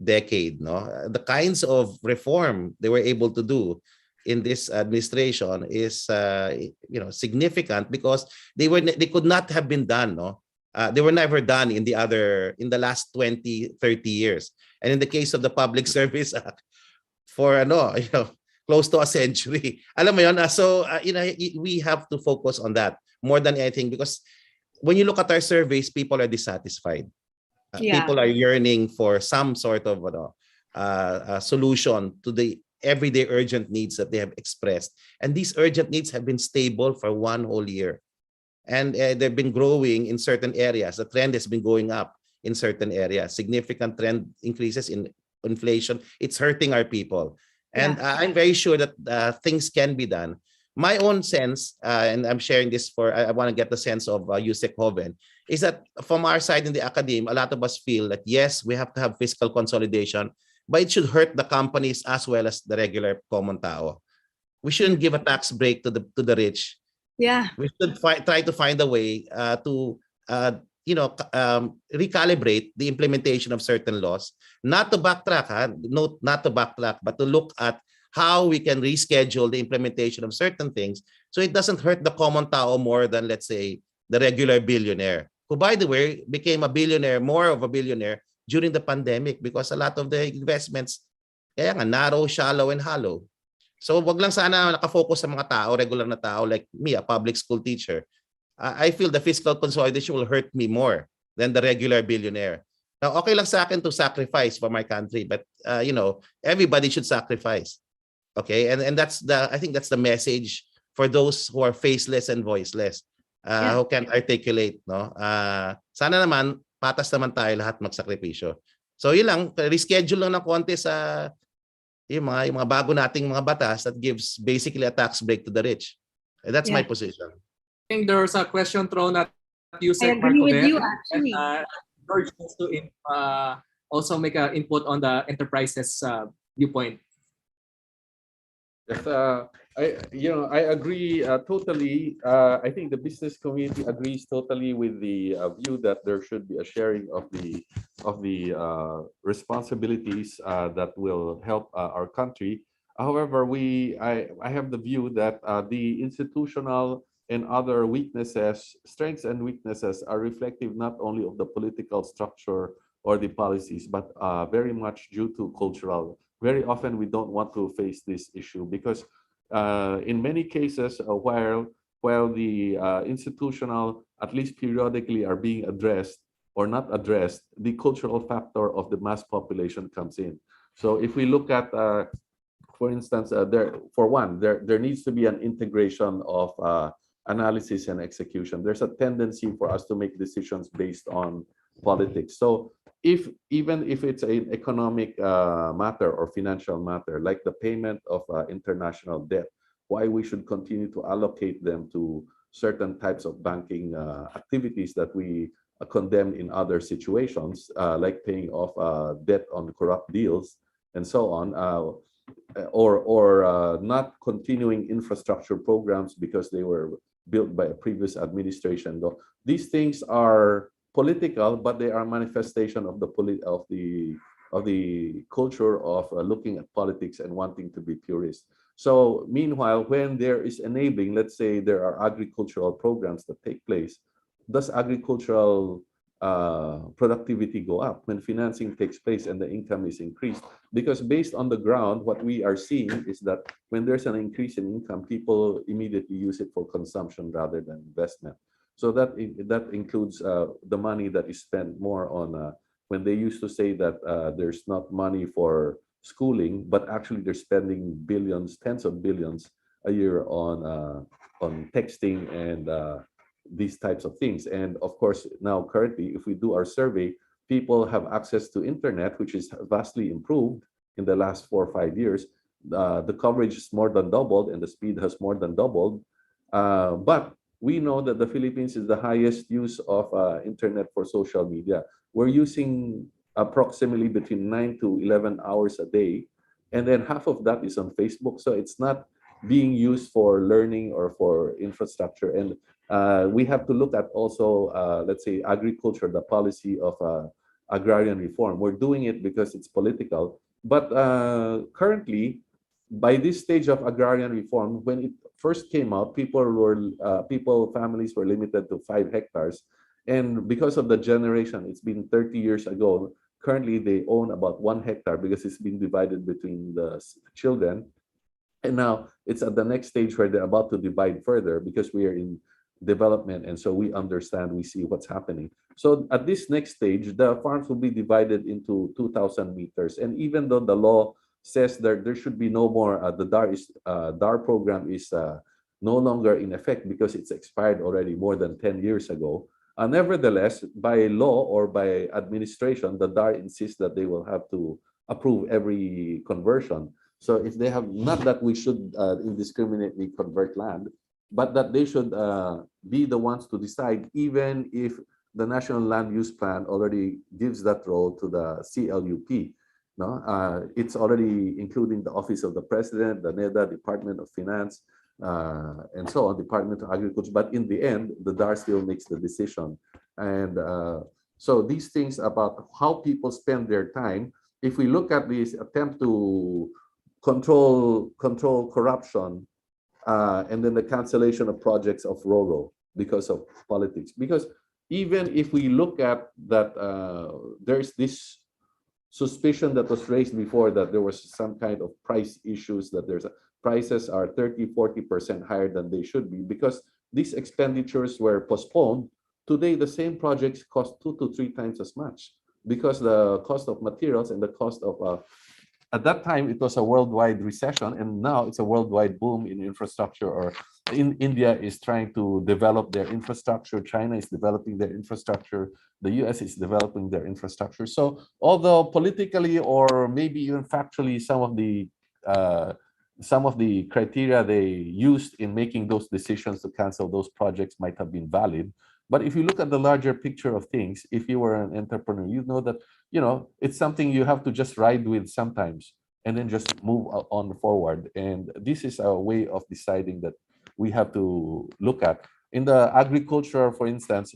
decade. The kinds of reform they were able to do in this administration is significant, because they could not have been done. They were never done in the last 20, 30 years. And in the case of the Public Service Act, for close to a century. Alam mo yun? So we have to focus on that more than anything, because when you look at our surveys, people are dissatisfied. People are yearning for some sort of solution to the everyday urgent needs that they have expressed. And these urgent needs have been stable for one whole year. And they've been growing in certain areas. The trend has been going up in certain areas. Significant trend increases in inflation. It's hurting our people. And I'm very sure that things can be done. My own sense, and I'm sharing this I want to get the sense of Yusek Hoven, is that from our side in the academe, a lot of us feel that yes, we have to have fiscal consolidation, but it should hurt the companies as well as the regular common tao. We shouldn't give a tax break to the rich. Yeah. We should try to find a way to recalibrate the implementation of certain laws, not to backtrack, not to backtrack, but to look at how we can reschedule the implementation of certain things so it doesn't hurt the common tao more than, let's say, the regular billionaire, who, by the way, became a billionaire, more of a billionaire during the pandemic because a lot of the investments, kaya nga, narrow, shallow, and hollow. So wag lang sana nakafocus sa mga tao, regular na tao like me, a public school teacher. I feel the fiscal consolidation will hurt me more than the regular billionaire. Now, okay lang sa akin to sacrifice for my country, but everybody should sacrifice. Okay, and I think that's the message for those who are faceless and voiceless, who can't articulate, no? Sana naman patas naman tayo lahat magsakripisyo. So yun lang, reschedule lang ng konti sa yung mga bago nating mga batas that gives basically a tax break to the rich. And that's my position. I think there's a question thrown at you, I agree with you, actually. George wants to also make an input on the enterprises viewpoint. Yes, I agree totally. I think the business community agrees totally with the view that there should be a sharing of the responsibilities that will help our country. However, I have the view that the institutional and other weaknesses, strengths and weaknesses are reflective not only of the political structure or the policies, but very much due to cultural. Very often we don't want to face this issue because in many cases, while the institutional, at least periodically, are being addressed or not addressed, the cultural factor of the mass population comes in. So if we look at, for instance, there needs to be an integration of analysis and execution. There's a tendency for us to make decisions based on politics. So even if it's an economic matter or financial matter, like the payment of international debt, why we should continue to allocate them to certain types of banking activities that we condemn in other situations, like paying off debt on corrupt deals and so on, or not continuing infrastructure programs because they were built by a previous administration. Though these things are political, but they are manifestation of the culture of looking at politics and wanting to be purist. So meanwhile, when there is enabling, let's say there are agricultural programs that take place, does agricultural productivity go up when financing takes place and the income is increased? Because based on the ground, what we are seeing is that when there's an increase in income, people immediately use it for consumption rather than investment. So that includes the money that is spent more on when they used to say that there's not money for schooling, but actually they're spending billions, tens of billions a year on texting and these types of things. And of course, now currently, if we do our survey, people have access to internet, which is vastly improved in the last 4 or 5 years. The coverage is more than doubled and the speed has more than doubled. But we know that the Philippines is the highest use of internet for social media. We're using approximately between 9 to 11 hours a day. And then half of that is on Facebook. So it's not being used for learning or for infrastructure. And we have to look at also, let's say, agriculture, the policy of agrarian reform. We're doing it because it's political. But currently, by this stage of agrarian reform, when it first came out, families were limited to 5 hectares. And because of the generation, it's been 30 years ago, currently they own about 1 hectare because it's been divided between the children. And now it's at the next stage where they're about to divide further because we are in development. And so we understand, we see what's happening. So at this next stage, the farms will be divided into 2,000 meters. And even though the law says that there should be no more, the DAR program is no longer in effect because it's expired already more than 10 years ago. Nevertheless, by law or by administration, the DAR insists that they will have to approve every conversion. So if they have, not that we should indiscriminately convert land, but that they should be the ones to decide, even if the National Land Use Plan already gives that role to the CLUP. No, it's already including the Office of the President, the NEDA, Department of Finance, and so on, Department of Agriculture. But in the end, the DAR still makes the decision. And so these things about how people spend their time, if we look at this attempt to control corruption, and then the cancellation of projects of Roro because of politics. Because even if we look at that, there's this suspicion that was raised before that there was some kind of price issues, that prices are 30-40% higher than they should be because these expenditures were postponed. Today, the same projects cost 2 to 3 times as much because the cost of materials and the cost of at that time it was a worldwide recession, and now it's a worldwide boom in infrastructure. Or in India is trying to develop their infrastructure, China is developing their infrastructure, the US is developing their infrastructure. So although politically or maybe even factually some of the criteria they used in making those decisions to cancel those projects might have been valid, but if you look at the larger picture of things, if you were an entrepreneur, you know that it's something you have to just ride with sometimes and then just move on forward. And this is a way of deciding that we have to look at. In the agriculture, for instance,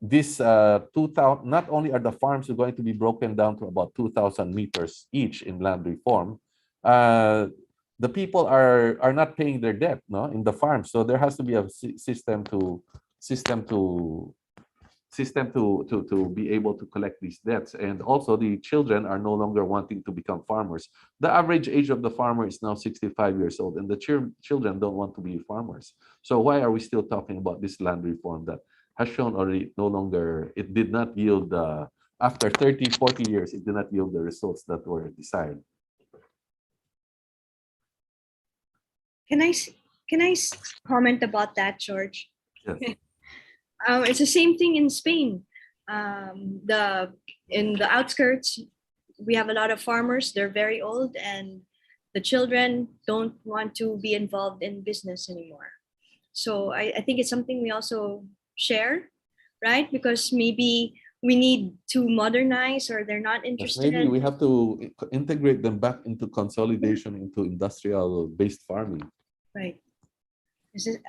this 2,000, not only are the farms going to be broken down to about 2,000 meters each in land reform, the people are not paying their debt, no, in the farms. So there has to be a system to be able to collect these debts. And also the children are no longer wanting to become farmers. The average age of the farmer is now 65 years old, and the children don't want to be farmers. So why are we still talking about this land reform that has shown already it did not yield, after 30-40 years, it did not yield the results that were desired. Can I comment about that, George? Yes. It's the same thing in Spain. In the outskirts, we have a lot of farmers. They're very old, and the children don't want to be involved in business anymore. So I think it's something we also share, right? Because maybe we need to modernize, or they're not interested. Maybe we have to integrate them back into consolidation, into industrial-based farming. Right.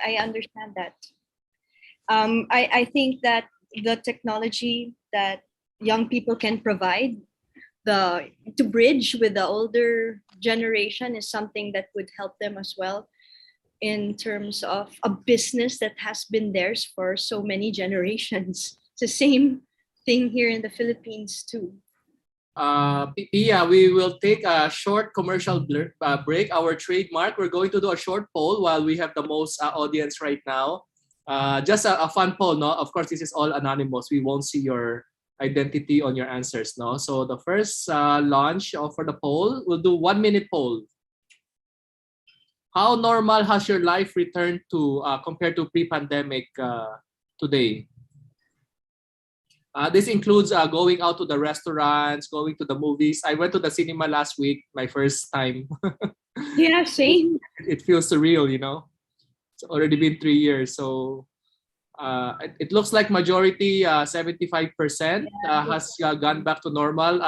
I understand that. I think that the technology that young people can provide to bridge with the older generation is something that would help them as well in terms of a business that has been theirs for so many generations. It's the same thing here in the Philippines too. Pia, we will take a short commercial break. Our trademark, we're going to do a short poll while we have the most audience right now. Just a fun poll, no? Of course, this is all anonymous. We won't see your identity on your answers, no? So the first launch for the poll, we'll do 1 minute poll. How normal has your life returned to compared to pre-pandemic today? This includes going out to the restaurants, going to the movies. I went to the cinema last week, my first time. Yeah, same. It feels surreal, It's already been 3 years. So it looks like majority, 75% has gone back to normal.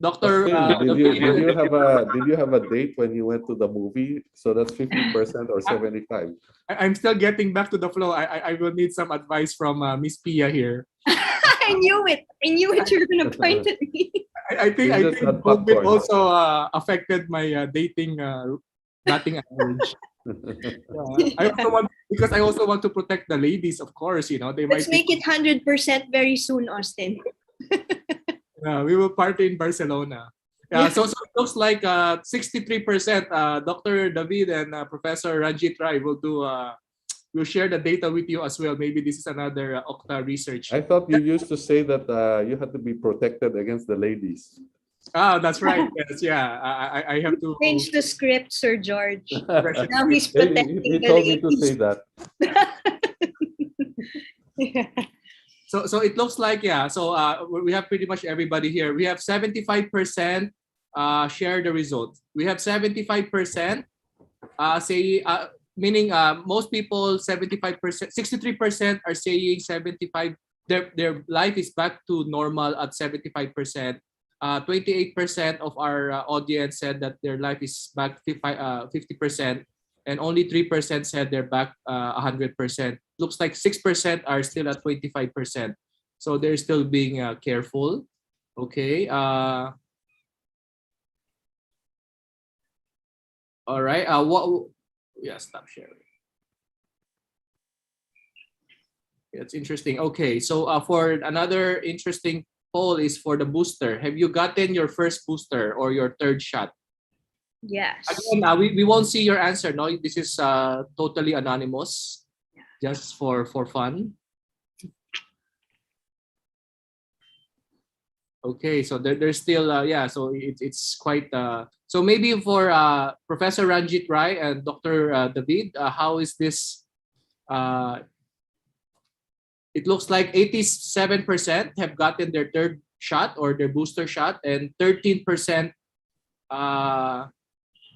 Doctor, did you have a date when you went to the movie? So that's 50% or 75. I'm still getting back to the flow. I will need some advice from Miss Pia here. I knew it. You were going to point at me. I think COVID also affected my dating average. I also want to protect the ladies, of course. Let's make it 100% very soon, Austin. We will party in Barcelona. So it looks like 63%. Dr. David and Professor Ranjit Rai will share the data with you as well. Maybe this is another Okta research. I thought you used to say that you had to be protected against the ladies. That's right. Yes, yeah. I have to change the script, Sir George. Now he's protecting he told me to say that. Yeah. So it looks like, so we have pretty much everybody here. We have 75% share the results. We have 75% say, meaning most people, 75%, 63% are saying 75, their life is back to normal at 75%. 28% of our audience said that their life is back 50%, and only 3% said they're back 100%. Looks like 6% are still at 25%. So they're still being careful. Okay. All right. Yeah, stop sharing. That's interesting. Okay, so for another interesting poll is for the booster. Have you gotten your first booster or your third shot? Yes. Again, we won't see your answer. No, this is totally anonymous, just for fun. Okay, so there's still yeah, so it's quite so maybe for Professor Ranjit Rai and Dr. David, how is this? It looks like 87% have gotten their third shot or their booster shot, and 13%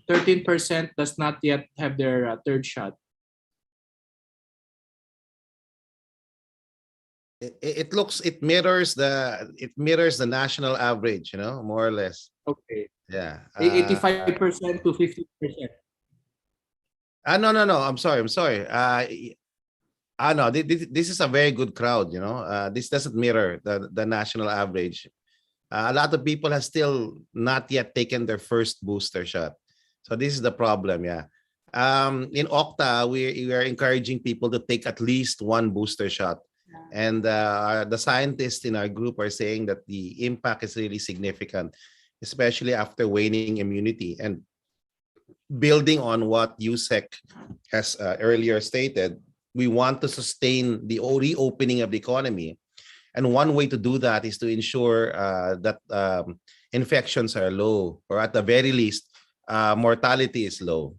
13% does not yet have their third shot. It mirrors the national average, more or less. Okay, Yeah. 85% to 50%. No, I'm sorry. No, this is a very good crowd. This doesn't mirror the national average. A lot of people have still not yet taken their first booster shot, so this is the problem. Yeah. In Okta, we are encouraging people to take at least one booster shot. And the scientists in our group are saying that the impact is really significant, especially after waning immunity. And building on what USEC has earlier stated, we want to sustain the reopening of the economy. And one way to do that is to ensure that infections are low, or at the very least, mortality is low.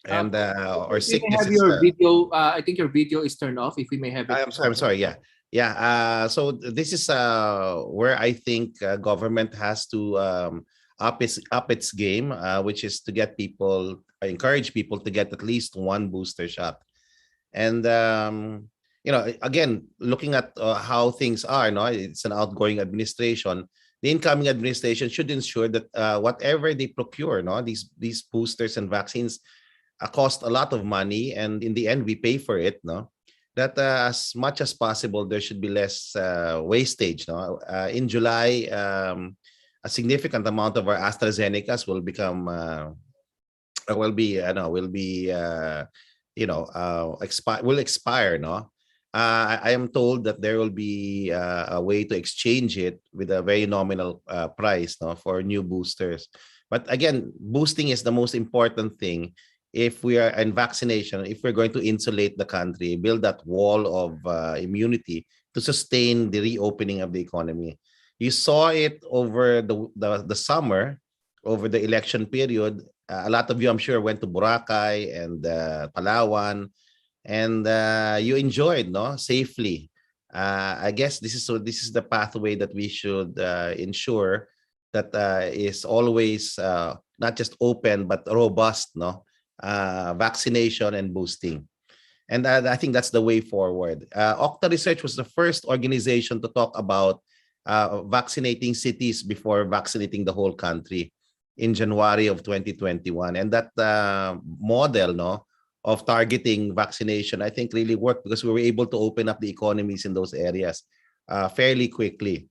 And or if we may sickness have is your video, I think your video is turned off. If we may have it. I'm sorry. Yeah. So this is where I think government has to up its game, which is to encourage people to get at least one booster shot. And again, looking at how things are, it's an outgoing administration. The incoming administration should ensure that whatever they procure, these boosters and vaccines cost a lot of money, and in the end we pay for it, that as much as possible there should be less wastage. In July, a significant amount of our AstraZenecas will become expire. I am told that there will be a way to exchange it with a very nominal price, for new boosters. But again, boosting is the most important thing. If we are in vaccination, if we're going to insulate the country, build that wall of immunity to sustain the reopening of the economy. You saw it over the summer, over the election period. A lot of you, I'm sure, went to Boracay and Palawan, and you enjoyed, safely. I guess this is the pathway that we should ensure that is always not just open but robust, vaccination and boosting. And I think that's the way forward. Okta Research was the first organization to talk about vaccinating cities before vaccinating the whole country in January of 2021. And that model, of targeting vaccination, I think really worked, because we were able to open up the economies in those areas fairly quickly.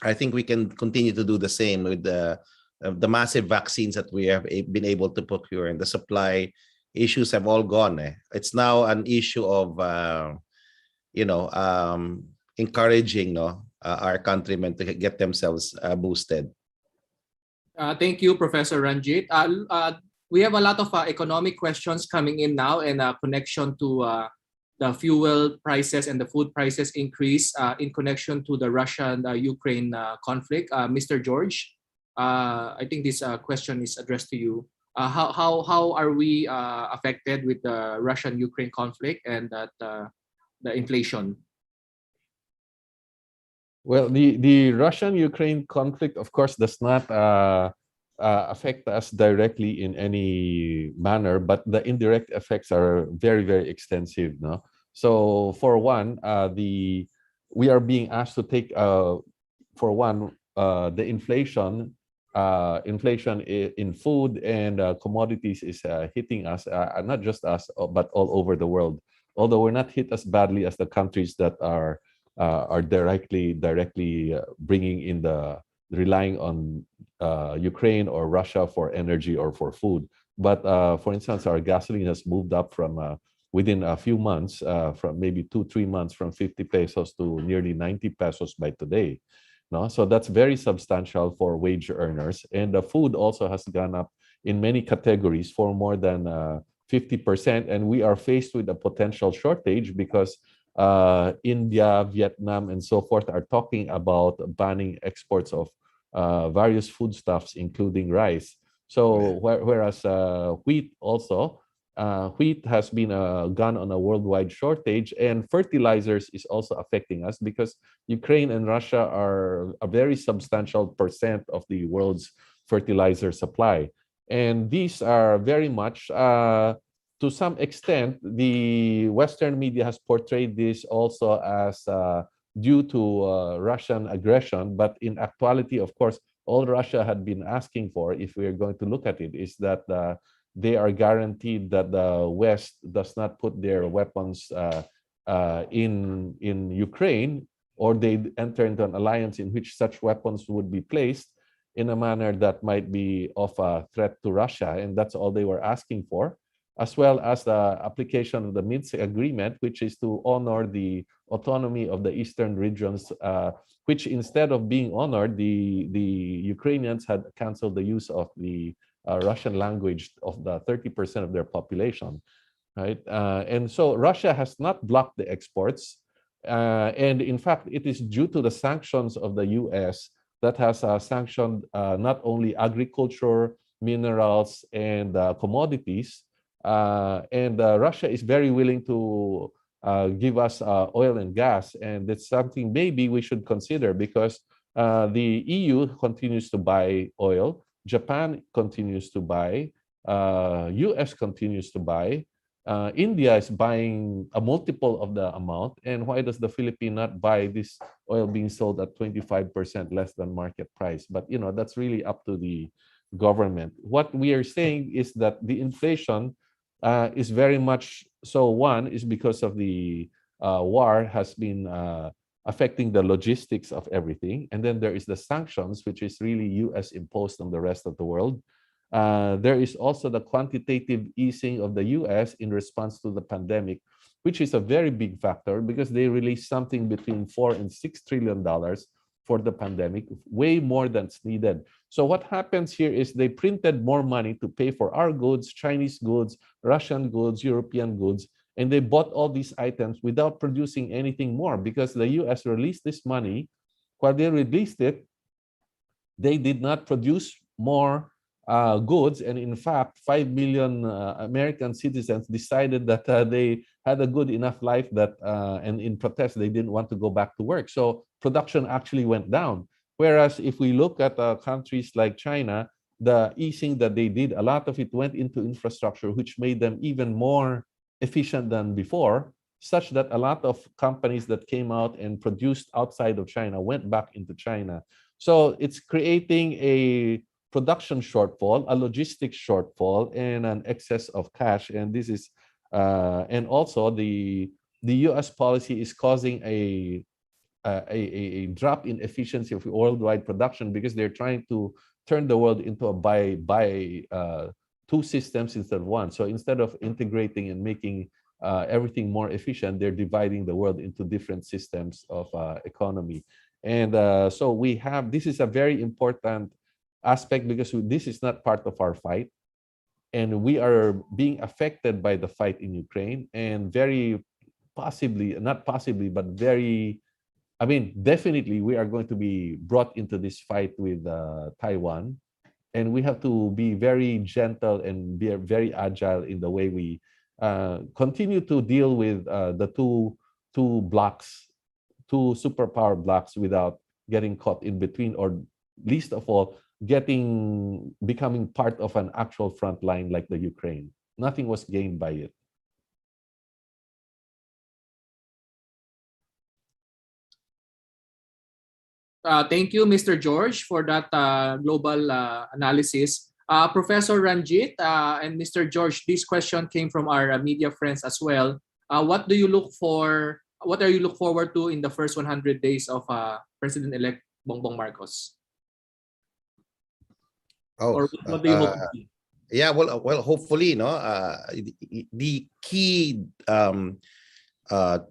I think we can continue to do the same with the massive vaccines that we have been able to procure, and the supply issues have all gone. It's now an issue of, encouraging our countrymen to get themselves boosted. Thank you, Professor Ranjit. We have a lot of economic questions coming in now, and connection to the fuel prices and the food prices increase in connection to the Russia-Ukraine conflict. Mr. George, I think this question is addressed to you. How are we affected with the Russian-Ukraine conflict and the inflation? Well, the Russian-Ukraine conflict, of course, does not affect us directly in any manner, but the indirect effects are very, very extensive. No? So for one, we are being asked to take, for one, the inflation in food and commodities is hitting us, not just us, but all over the world. Although we're not hit as badly as the countries that are directly bringing in relying on Ukraine or Russia for energy or for food. But for instance, our gasoline has moved up from within a few months, from maybe 2-3 months, from 50 pesos to nearly 90 pesos by today. No, so that's very substantial for wage earners. And the food also has gone up in many categories for more than 50%. And we are faced with a potential shortage because India, Vietnam, and so forth are talking about banning exports of various foodstuffs, including rice. So whereas wheat also, wheat has been gone on a worldwide shortage, and fertilizers is also affecting us because Ukraine and Russia are a very substantial percent of the world's fertilizer supply. And these are very much, to some extent, the Western media has portrayed this also as due to Russian aggression. But in actuality, of course, all Russia had been asking for, if we are going to look at it, is that they are guaranteed that the West does not put their weapons in Ukraine, or they enter into an alliance in which such weapons would be placed in a manner that might be of a threat to Russia. And that's all they were asking for, as well as the application of the Minsk Agreement, which is to honor the autonomy of the eastern regions, which instead of being honored, the Ukrainians had canceled the use of the Russian language of the 30% of their population, right? And so Russia has not blocked the exports. And in fact, it is due to the sanctions of the US that has sanctioned not only agriculture, minerals, and commodities. And Russia is very willing to give us oil and gas. And that's something maybe we should consider, because the EU continues to buy oil, Japan continues to buy, US continues to buy, India is buying a multiple of the amount. And why does the Philippines not buy this oil being sold at 25% less than market price? But that's really up to the government. What we are saying is that the inflation is very much so. One is because of the war has been affecting the logistics of everything. And then there is the sanctions, which is really US imposed on the rest of the world. There is also the quantitative easing of the US in response to the pandemic, which is a very big factor because they released something between $4 and $6 trillion for the pandemic, way more than's needed. So what happens here is they printed more money to pay for our goods, Chinese goods, Russian goods, European goods, and they bought all these items without producing anything more, because the US released this money. While they released it, they did not produce more goods. And in fact, 5 million American citizens decided that they had a good enough life that, and in protest, they didn't want to go back to work. So production actually went down. Whereas if we look at countries like China, the easing that they did, a lot of it went into infrastructure, which made them even more efficient than before, such that a lot of companies that came out and produced outside of China went back into China. So it's creating a production shortfall, a logistics shortfall, and an excess of cash. And this is, and also the U.S. policy is causing a drop in efficiency of worldwide production, because they're trying to turn the world into a buy two systems instead of one. So instead of integrating and making everything more efficient, they're dividing the world into different systems of economy. And so we have, this is a very important aspect, because this is not part of our fight. And we are being affected by the fight in Ukraine, and very possibly, not possibly, but very, I mean, definitely we are going to be brought into this fight with Taiwan. And we have to be very gentle and be very agile in the way we continue to deal with the two blocks, two superpower blocks, without getting caught in between, or least of all, becoming part of an actual front line like the Ukraine. Nothing was gained by it. Thank you, Mr. George, for that global analysis. Professor Ranjit and Mr. George, this question came from our media friends as well. What do you look for? What are you look forward to in the first 100 days of President-elect Bongbong Marcos? Oh, Or what do you hope to see? Yeah, well, hopefully, no. The key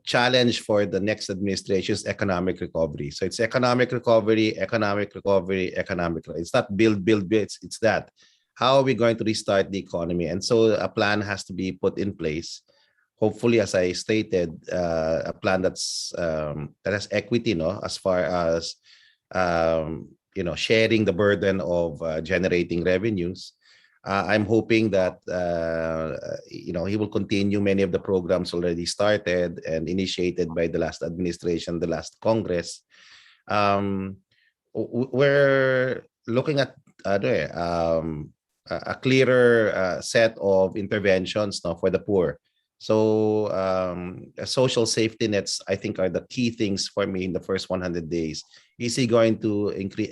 challenge for the next administration is economic recovery. So it's economic recovery, economic recovery, economic. It's not build, it's that. How are we going to restart the economy? And so a plan has to be put in place. Hopefully, as I stated, a plan that has equity, no, as far as sharing the burden of generating revenues. I'm hoping that he will continue many of the programs already started and initiated by the last administration, the last Congress. We're looking at a clearer set of interventions now for the poor. So social safety nets, I think, are the key things for me in the first 100 days. Is he going to increase?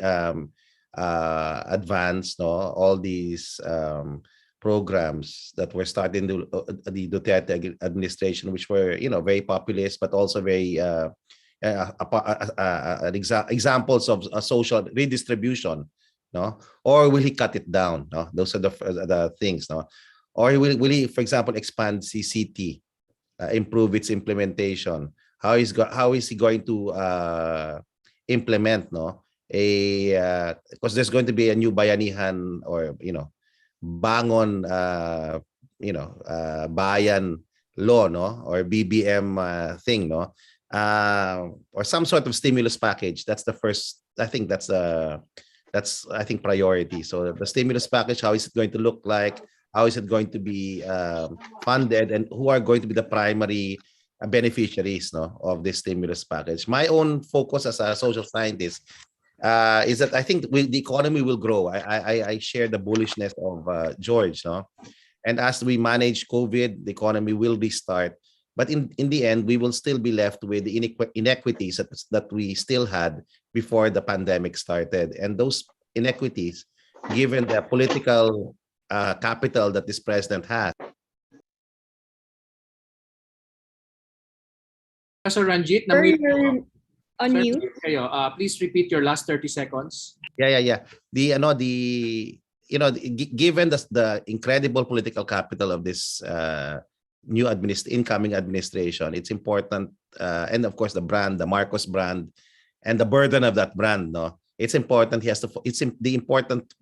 Advance all these programs that were started in the Duterte administration, which were very populist, but also very examples of a social redistribution, no? Or will he cut it down? No, those are the things, no? Or will he, for example, expand CCT, improve its implementation? How is he going to implement, no? Because there's going to be a new bayanihan or bangon bayan law, no, or BBM thing, no, or some sort of stimulus package. That's the first. I think that's priority. So the stimulus package, how is it going to look like? How is it going to be funded, and who are going to be the primary beneficiaries, no, of this stimulus package? My own focus as a social scientist is that I think the economy will grow. I share the bullishness of George, no? And as we manage COVID, the economy will restart. But in the end, we will still be left with the inequities that we still had before the pandemic started. And those inequities, given the political capital that this president has. Professor Ranjit, Sir, na-mute you're on Sir, mute. kayo. Please repeat your last 30 seconds. Yeah. Given the incredible political capital of this new incoming administration, it's important, and of course the brand, the Marcos brand, and the burden of that brand, no, it's important. The important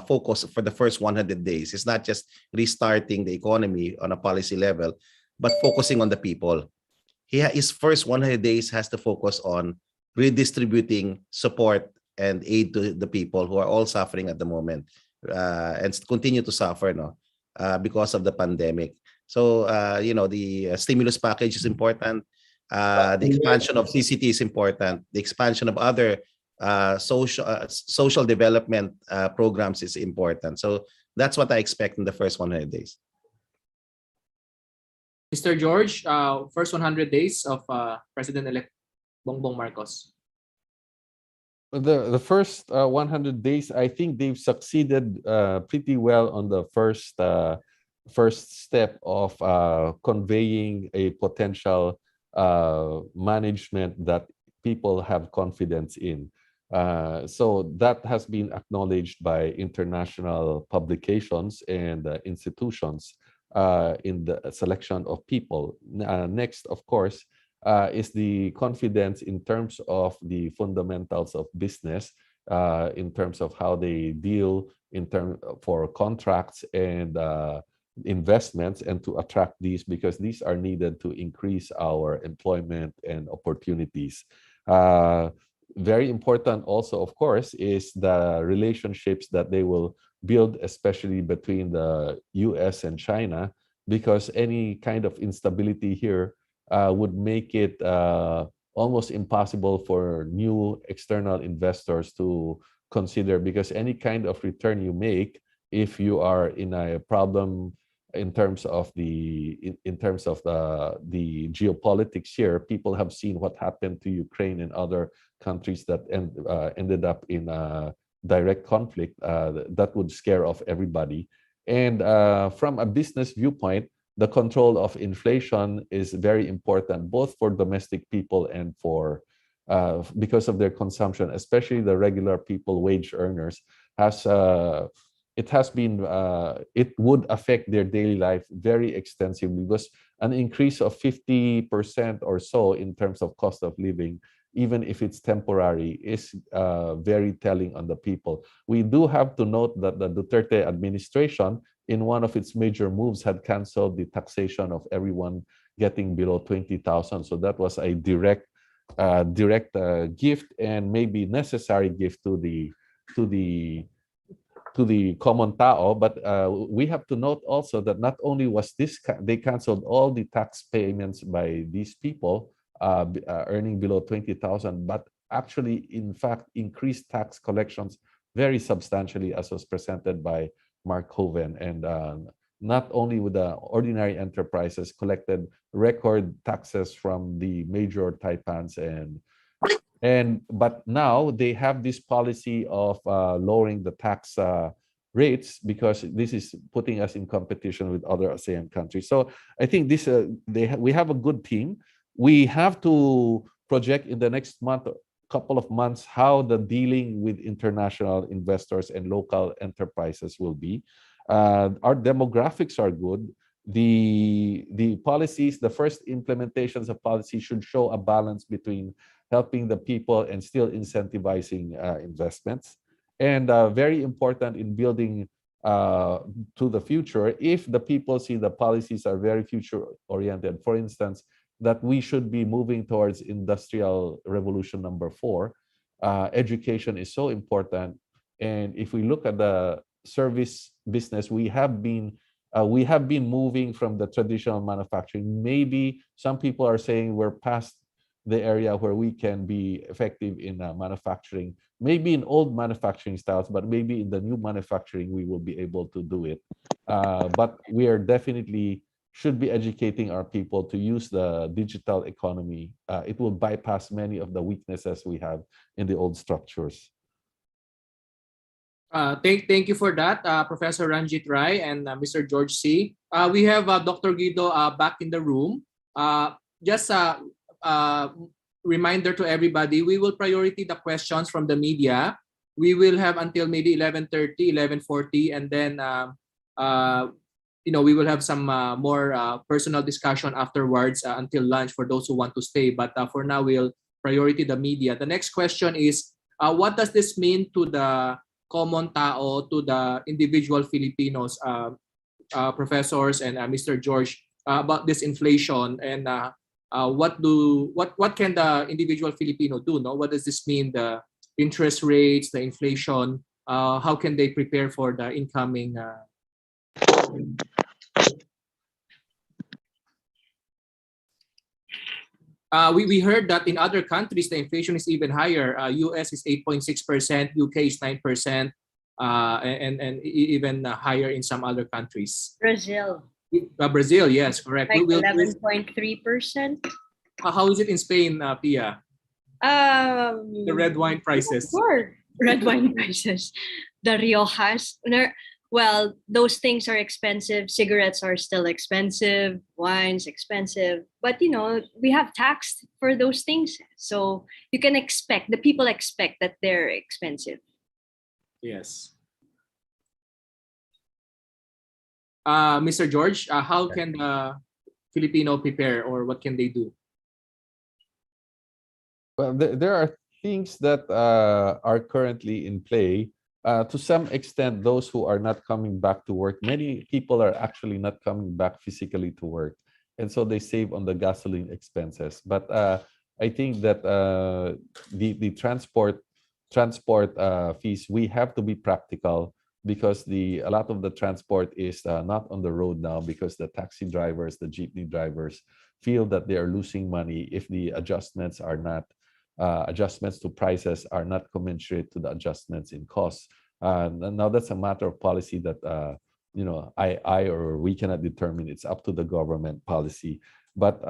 focus for the first 100 days is not just restarting the economy on a policy level, but focusing on the people. His first 100 days has to focus on redistributing support and aid to the people who are all suffering at the moment and continue to suffer, no, because of the pandemic. So, the stimulus package is important. The expansion of CCT is important. The expansion of other social development programs is important. So that's what I expect in the first 100 days. Mr. George, first 100 days of President-elect Bongbong Marcos. The first 100 days, I think they've succeeded pretty well on the first step of conveying a potential management that people have confidence in. So that has been acknowledged by international publications and institutions in the selection of people. Next, of course, is the confidence in terms of the fundamentals of business, in terms of how they deal for contracts and investments, and to attract these, because these are needed to increase our employment and opportunities. Very important also, of course, is the relationships that they will build, especially between the US and China, because any kind of instability here would make it almost impossible for new external investors to consider, because any kind of return you make, if you are in a problem in terms of the geopolitics here, people have seen what happened to Ukraine and other countries that ended up in direct conflict. That would scare off everybody. And from a business viewpoint, the control of inflation is very important, both for domestic people and for because of their consumption, especially the regular people, wage earners, has it has been it would affect their daily life very extensively, because an increase of 50% or so in terms of cost of living, even if it's temporary, is very telling on the people. We do have to note that the Duterte administration, in one of its major moves, had canceled the taxation of everyone getting below 20,000. So that was a direct gift, and maybe necessary gift to the common tao. But we have to note also that not only was this, they canceled all the tax payments by these people earning below 20,000, but actually, in fact, increased tax collections very substantially, as was presented by Mark Hoven. And not only with the ordinary enterprises, collected record taxes from the major taipans, but now they have this policy of lowering the tax rates, because this is putting us in competition with other ASEAN countries. So I think this we have a good team. We have to project in the next couple of months how the dealing with international investors and local enterprises will be. Our demographics are good. The policies, the first implementations of policy should show a balance between helping the people and still incentivizing investments. And very important in building to the future, if the people see the policies are very future oriented, for instance, that we should be moving towards industrial revolution number 4. Education is so important. And if we look at the service business, we have been moving from the traditional manufacturing. Maybe some people are saying we're past the area where we can be effective in manufacturing, maybe in old manufacturing styles, but maybe in the new manufacturing we will be able to do it. But we are definitely should be educating our people to use the digital economy. It will bypass many of the weaknesses we have in the old structures. Thank you for that, Professor Ranjit Rai and Mr. George C. We have Dr. Guido back in the room. Just reminder to everybody, we will priority the questions from the media. We will have until maybe 11:30, 11:40, and then we will have some more personal discussion afterwards until lunch for those who want to stay. But for now, we'll priority the media. The next question is, what does this mean to the common tao, to the individual Filipinos, professors and Mr. George, about this inflation, and what can the individual Filipino do? No, what does this mean? The interest rates, the inflation. How can they prepare for the incoming? We heard that in other countries the inflation is even higher. US is 8.6%, UK is 9%, and even higher in some other countries. Brazil. Brazil, yes, correct. Like 11.3%. How is it in Spain, Pia? The red wine prices. Sure. Red wine prices. The Riojas. Well, those things are expensive. Cigarettes are still expensive. Wine's expensive. But, we have tax for those things. So you can expect, the people expect that they're expensive. Yes. Mr. George, how can the Filipino prepare, or what can they do? Well, there are things that are currently in play. To some extent, those who are not coming back to work, many people are actually not coming back physically to work. And so they save on the gasoline expenses. But I think that the transport fees, we have to be practical, because a lot of the transport is not on the road now, because the taxi drivers, the jeepney drivers feel that they are losing money if the adjustments are not adjustments to prices are not commensurate to the adjustments in costs. Now that's a matter of policy that I or we cannot determine. It's up to the government policy. But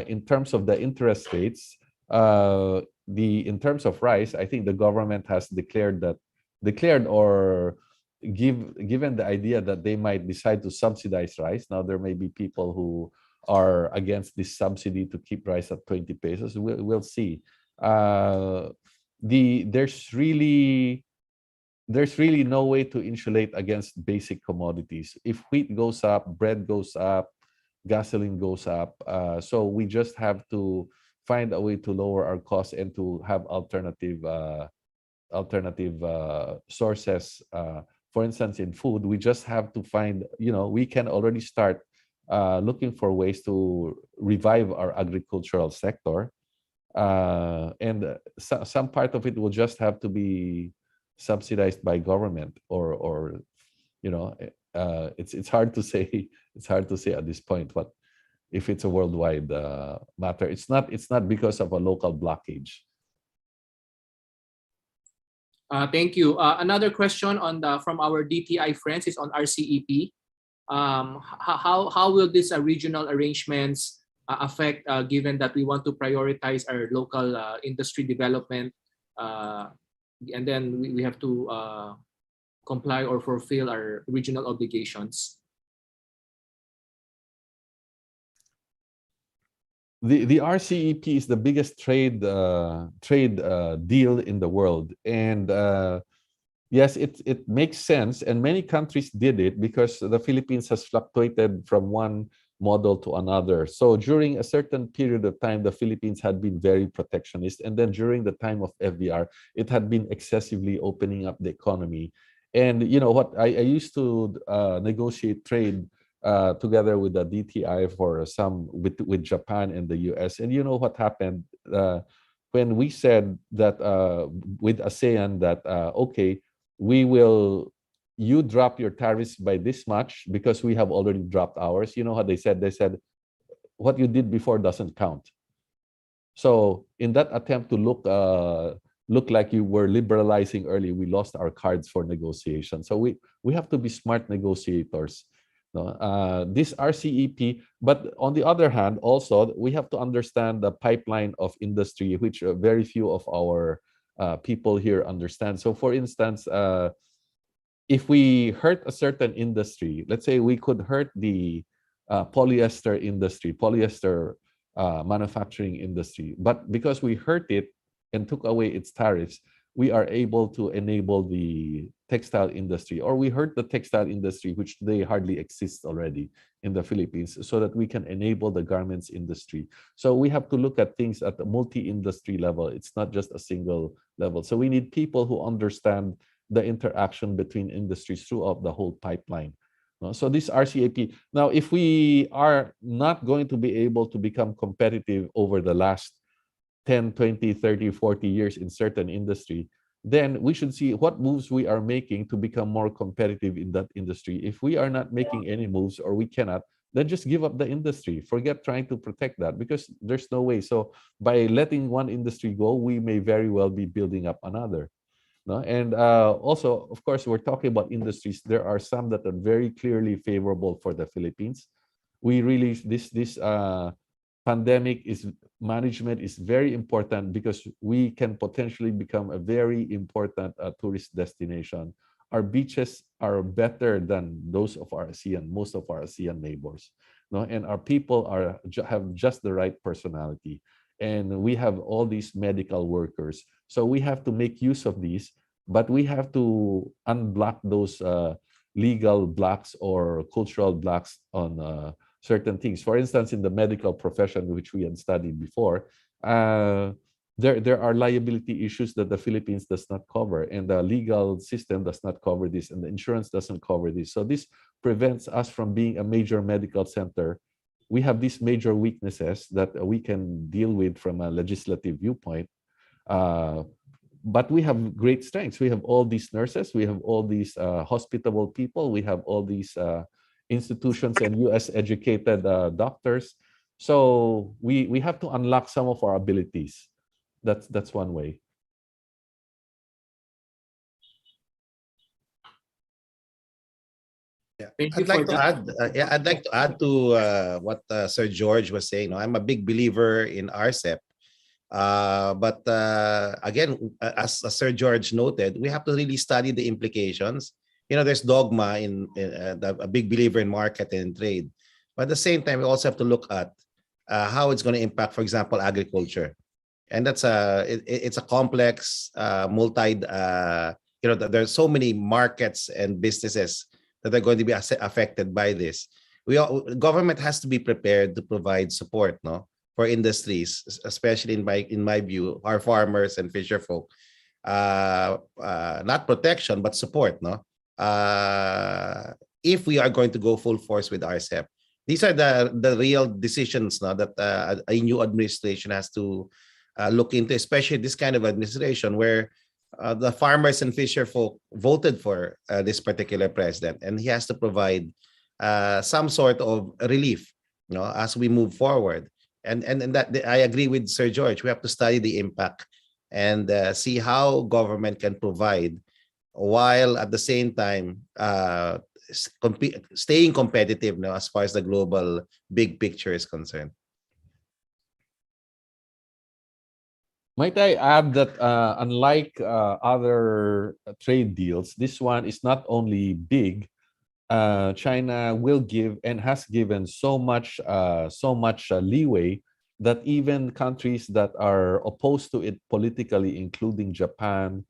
in terms of the interest rates, in terms of rice, I think the government has declared or given the idea that they might decide to subsidize rice. Now there may be people who are against this subsidy to keep rice at 20 pesos. We'll see. There's really there's really no way to insulate against basic commodities. If wheat goes up, bread goes up, gasoline goes up. So we just have to find a way to lower our costs and to have alternative sources. For instance, in food, we just have to find, we can already start looking for ways to revive our agricultural sector. And some part of it will just have to be subsidized by government, or it's hard to say. It's hard to say at this point what if it's a worldwide matter. It's not because of a local blockage. Thank you. Another question from our DTI friends is on RCEP. How will these regional arrangements affect, given that we want to prioritize our local industry development, and then we have to comply or fulfill our regional obligations? The RCEP is the biggest trade deal in the world, and yes, it makes sense, and many countries did it because the Philippines has fluctuated from one model to another. So during a certain period of time, the Philippines had been very protectionist, and then during the time of FDR, it had been excessively opening up the economy. And you know what? I used to negotiate trade together with the DTI for some with Japan and the US. And you know what happened when we said that with ASEAN that okay, you drop your tariffs by this much because we have already dropped ours. You know how they said? They said what you did before doesn't count. So in that attempt to look like you were liberalizing early, we lost our cards for negotiation. So we have to be smart negotiators. This RCEP, but on the other hand, also we have to understand the pipeline of industry, which very few of our people here understand. So, for instance, if we hurt a certain industry, let's say we could hurt the polyester industry, polyester manufacturing industry, but because we hurt it and took away its tariffs, we are able to enable the textile industry, or we hurt the textile industry, which today hardly exists already in the Philippines, so that we can enable the garments industry. So we have to look at things at a multi-industry level. It's not just a single level. So we need people who understand the interaction between industries throughout the whole pipeline. So this RCEP, now if we are not going to be able to become competitive over the last 10, 20, 30, 40 years in certain industry, then we should see what moves we are making to become more competitive in that industry. If we are not making any moves, or we cannot, then just give up the industry. Forget trying to protect that, because there's no way. So by letting one industry go, we may very well be building up another. And also, of course, we're talking about industries. There are some that are very clearly favorable for the Philippines. We really, this pandemic management is very important, because we can potentially become a very important tourist destination. Our beaches are better than those of our ASEAN, most of our ASEAN neighbors, and our people have just the right personality, and we have all these medical workers. So we have to make use of these, but we have to unblock those legal blocks or cultural blocks on certain things. For instance, in the medical profession, which we had studied before, there are liability issues that the Philippines does not cover, and the legal system does not cover this, and the insurance doesn't cover this. So this prevents us from being a major medical center. We have these major weaknesses that we can deal with from a legislative viewpoint. But we have great strengths. We have all these nurses, we have all these hospitable people, we have all these institutions and US educated doctors. So we have to unlock some of our abilities. That's one way. Yeah. Thank you I'd like for to that. add. I'd like to add to what Sir George was saying. I'm a big believer in RCEP, but again, as Sir George noted, we have to really study the implications. There's dogma in a big believer in market and trade, but at the same time, we also have to look at how it's going to impact, for example, agriculture, and it's a complex, multi there's so many markets and businesses that are going to be affected by this. Government has to be prepared to provide support, no, for industries, especially in my view, our farmers and fisher folk. Not protection, but support, no. If we are going to go full force with RCEP, these are the real decisions, no, that a new administration has to look into, especially this kind of administration where the farmers and fisher folk voted for this particular president, and he has to provide some sort of relief, as we move forward. And that I agree with Sir George. We have to study the impact and see how government can provide, while at the same time staying competitive now as far as the global big picture is concerned. Might I add that unlike other trade deals, this one is not only big. China will give and has given so much leeway that even countries that are opposed to it politically, including Japan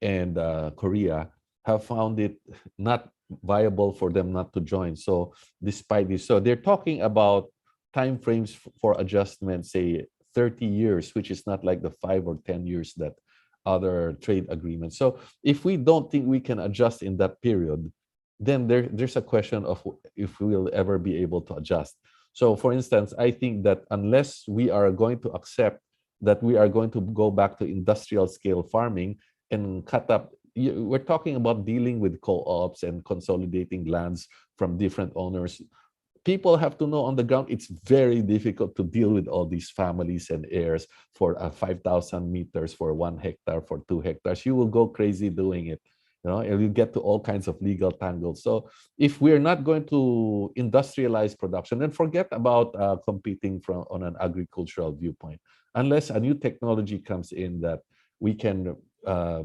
and Korea, have found it not viable for them not to join. So despite this, so they're talking about timeframes for adjustment, say 30 years, which is not like the 5 or 10 years that other trade agreements. So if we don't think we can adjust in that period, then there's a question of if we will ever be able to adjust. So for instance, I think that unless we are going to accept that we are going to go back to industrial scale farming and cut up, we're talking about dealing with co-ops and consolidating lands from different owners. People have to know on the ground, it's very difficult to deal with all these families and heirs for 5,000 meters, for 1 hectare, for 2 hectares. You will go crazy doing it. And you get to all kinds of legal tangles. So if we're not going to industrialize production, then forget about competing on an agricultural viewpoint. Unless a new technology comes in that we can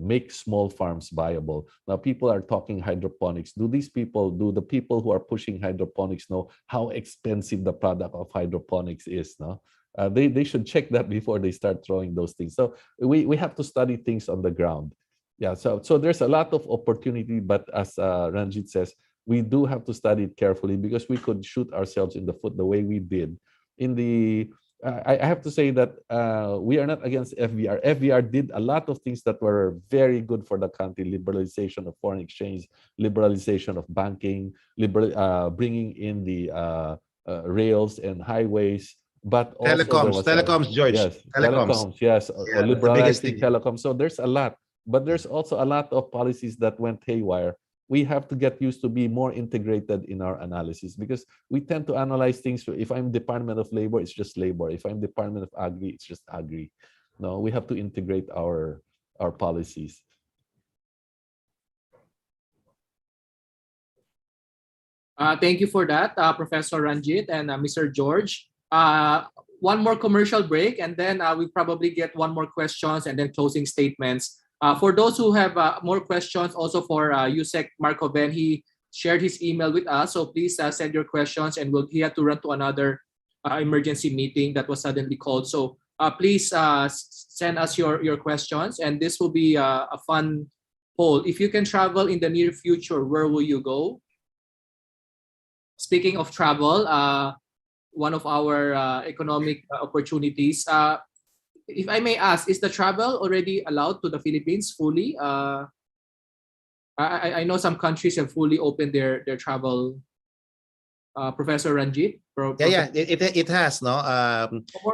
make small farms viable. Now people are talking hydroponics. Do the people who are pushing hydroponics know how expensive the product of hydroponics is? No? They should check that before they start throwing those things. So we have to study things on the ground. Yeah, so there's a lot of opportunity, but as Ranjit says, we do have to study it carefully because we could shoot ourselves in the foot the way we did. I have to say that we are not against FVR. FVR did a lot of things that were very good for the country: liberalization of foreign exchange, liberalization of banking, bringing in the rails and highways. But also telecoms, George. Yes, telecoms, yes, yeah, liberalizing telecoms. So there's a lot. But there's also a lot of policies that went haywire. We have to get used to be more integrated in our analysis because we tend to analyze things. If I'm Department of Labor, it's just labor. If I'm Department of Agri, it's just agri. No, we have to integrate our policies. Thank you for that, Professor Ranjit and Mr. George. One more commercial break, and then we probably get one more questions and then closing statements. For those who have more questions, also for USEC Marco Ben, he shared his email with us. So please send your questions, and he had to run to another emergency meeting that was suddenly called. So please send us your questions, and this will be a fun poll. If you can travel in the near future, where will you go? Speaking of travel, one of our economic opportunities. If I may ask, is the travel already allowed to the Philippines fully? I know some countries have fully opened their travel. Professor Ranjit? It has, no?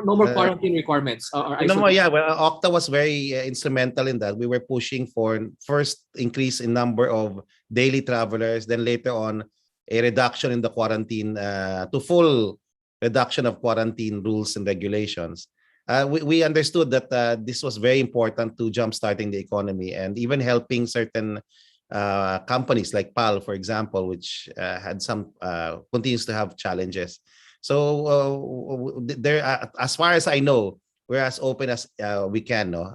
No more quarantine requirements. No more, yeah. Well, Octa was very instrumental in that. We were pushing for first increase in number of daily travelers, then later on a reduction in the quarantine to full reduction of quarantine rules and regulations. We understood that this was very important to jumpstarting the economy and even helping certain companies like PAL, for example, which had some continues to have challenges. So there, as far as I know, we're as open as we can, no,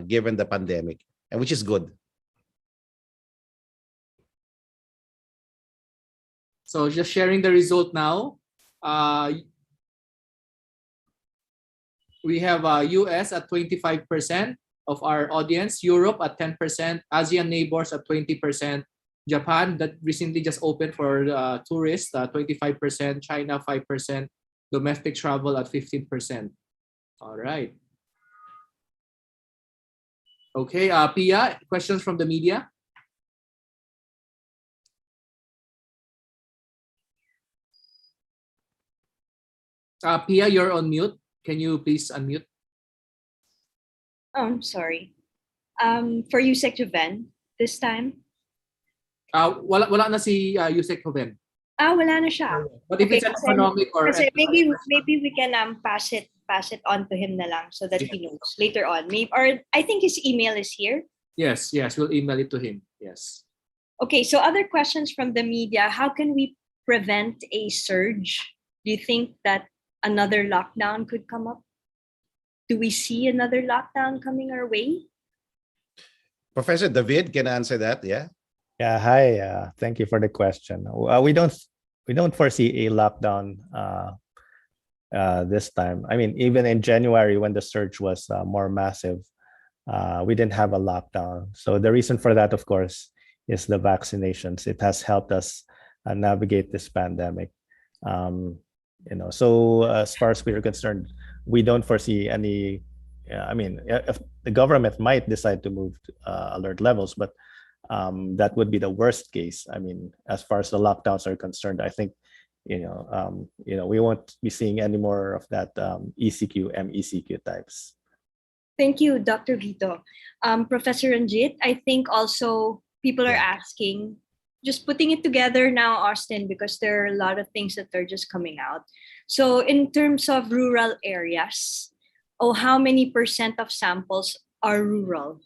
given the pandemic, and which is good. So just sharing the result now. We have US at 25%, of our audience. Europe at 10%, ASEAN neighbors at 20%, Japan that recently just opened for tourists, 25%, China 5%, domestic travel at 15%. All right. Okay, Pia, questions from the media? Pia, you're on mute. Can you please unmute? Oh, I'm sorry. For Yusek Juven this time. Wala na si Yusek Joven. Wala na siya. But if it's an economic or Kasi maybe we can pass it on to him na lang so that he knows later on. Maybe, or I think his email is here. Yes, we'll email it to him. Yes. Okay, so other questions from the media. How can we prevent a surge? Do you think that another lockdown could come up? Do we see another lockdown coming our way? Professor David can answer that. Yeah. Yeah, hi. Thank you for the question. We don't foresee a lockdown this time. I mean, even in January when the surge was more massive, we didn't have a lockdown. So the reason for that, of course, is the vaccinations. It has helped us navigate this pandemic. So as far as we're concerned, we don't foresee any. I mean, if the government might decide to move to, alert levels, but that would be the worst case. I mean, as far as the lockdowns are concerned, I think we won't be seeing any more of that ECQ, MECQ types. Thank you, Dr. Vito. Professor Ranjit, I think also people are asking, just putting it together now, Austin, because there are a lot of things that are just coming out. So in terms of rural areas, how many % of samples are rural?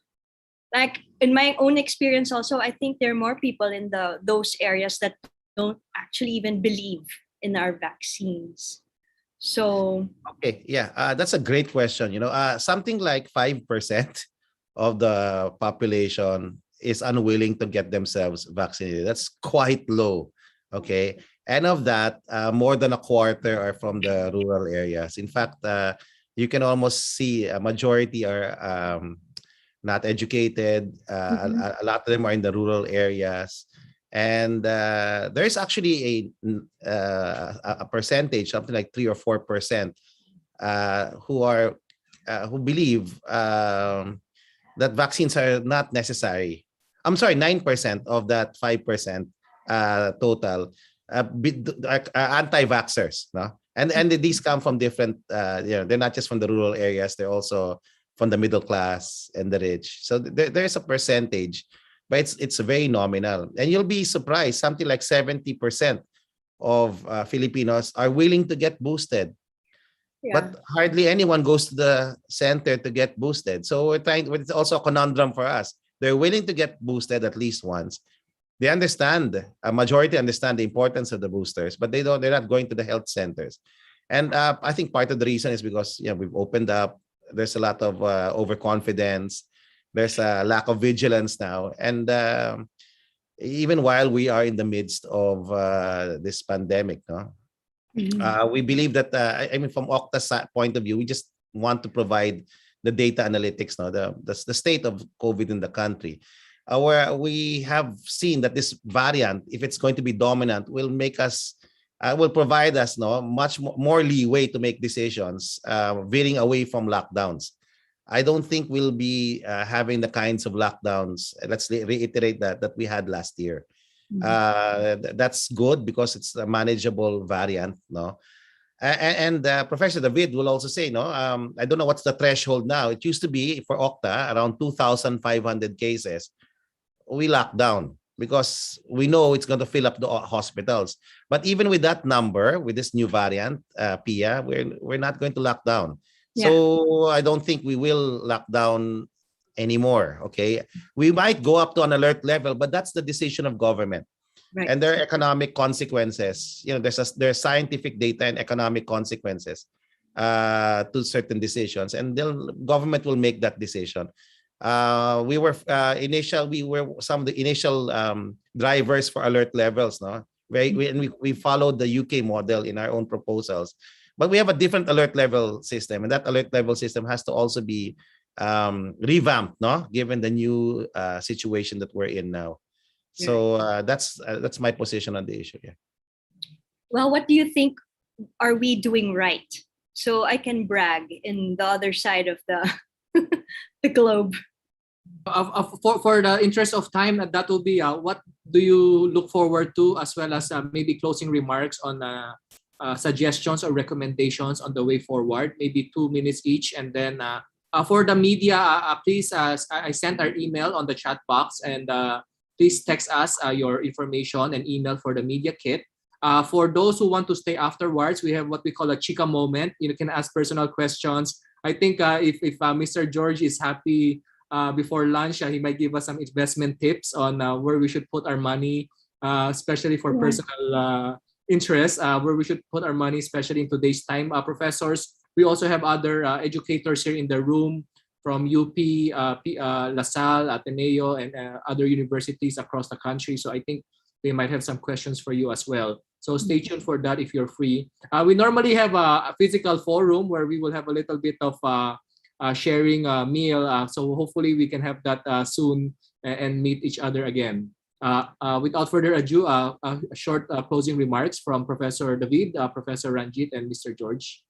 Like in my own experience also, I think there are more people in those areas that don't actually even believe in our vaccines. So okay, yeah, that's a great question. Something like 5% of the population is unwilling to get themselves vaccinated. That's quite low. Okay, and of that, more than a quarter are from the rural areas. In fact, you can almost see a majority are not educated. A lot of them are in the rural areas. And there's actually a percentage, something like 3 or 4%, who believe that vaccines are not necessary. I'm sorry, 9% of that 5% total are anti-vaxxers. No? And these come from different, they're not just from the rural areas, they're also from the middle class and the rich. So there's a percentage, but it's very nominal. And you'll be surprised, something like 70% of Filipinos are willing to get boosted. Yeah. But hardly anyone goes to the center to get boosted. So it's also a conundrum for us. They're willing to get boosted at least once. They understand, a majority understand the importance of the boosters, but they're not going to the health centers. And I think part of the reason is because we've opened up. There's a lot of overconfidence. There's a lack of vigilance now. And even while we are in the midst of this pandemic, we believe that, from Octa's point of view, we just want to provide the data analytics, the state of COVID in the country. Where we have seen that this variant, if it's going to be dominant, will provide us much more leeway to make decisions, veering away from lockdowns. I don't think we'll be having the kinds of lockdowns, let's reiterate that we had last year. That's good because it's a manageable variant. And Professor David will also say, I don't know what's the threshold now. It used to be for Octa around 2,500 cases. We locked down because we know it's going to fill up the hospitals. But even with that number, with this new variant, Pia, we're not going to lock down. Yeah. So I don't think we will lock down anymore. Okay, we might go up to an alert level, but that's the decision of government. Right. And there are economic consequences. There's scientific data and economic consequences to certain decisions, and the government will make that decision. We were some of the initial drivers for alert levels. We followed the UK model in our own proposals, but we have a different alert level system, and that alert level system has to also be revamped, no, given the new situation that we're in now. So that's my position on the issue. Yeah. Well, what do you think are we doing right? So I can brag in the other side of the the globe. For the interest of time, that will be what do you look forward to, as well as maybe closing remarks on suggestions or recommendations on the way forward, maybe 2 minutes each. And then for the media, please, I sent our email on the chat box, and please text us your information and email for the media kit. For those who want to stay afterwards, we have what we call a Chica moment. You can ask personal questions. I think if Mr. George is happy before lunch, he might give us some investment tips on where we should put our money, especially for personal interest, where we should put our money, especially in today's time. Professors, we also have other educators here in the room from UP, La Salle, Ateneo, and other universities across the country. So I think they might have some questions for you as well. So stay tuned for that if you're free. We normally have a physical forum where we will have a little bit of sharing a meal. So hopefully we can have that soon and meet each other again. Without further ado, short closing remarks from Professor David, Professor Ranjit, and Mr. George.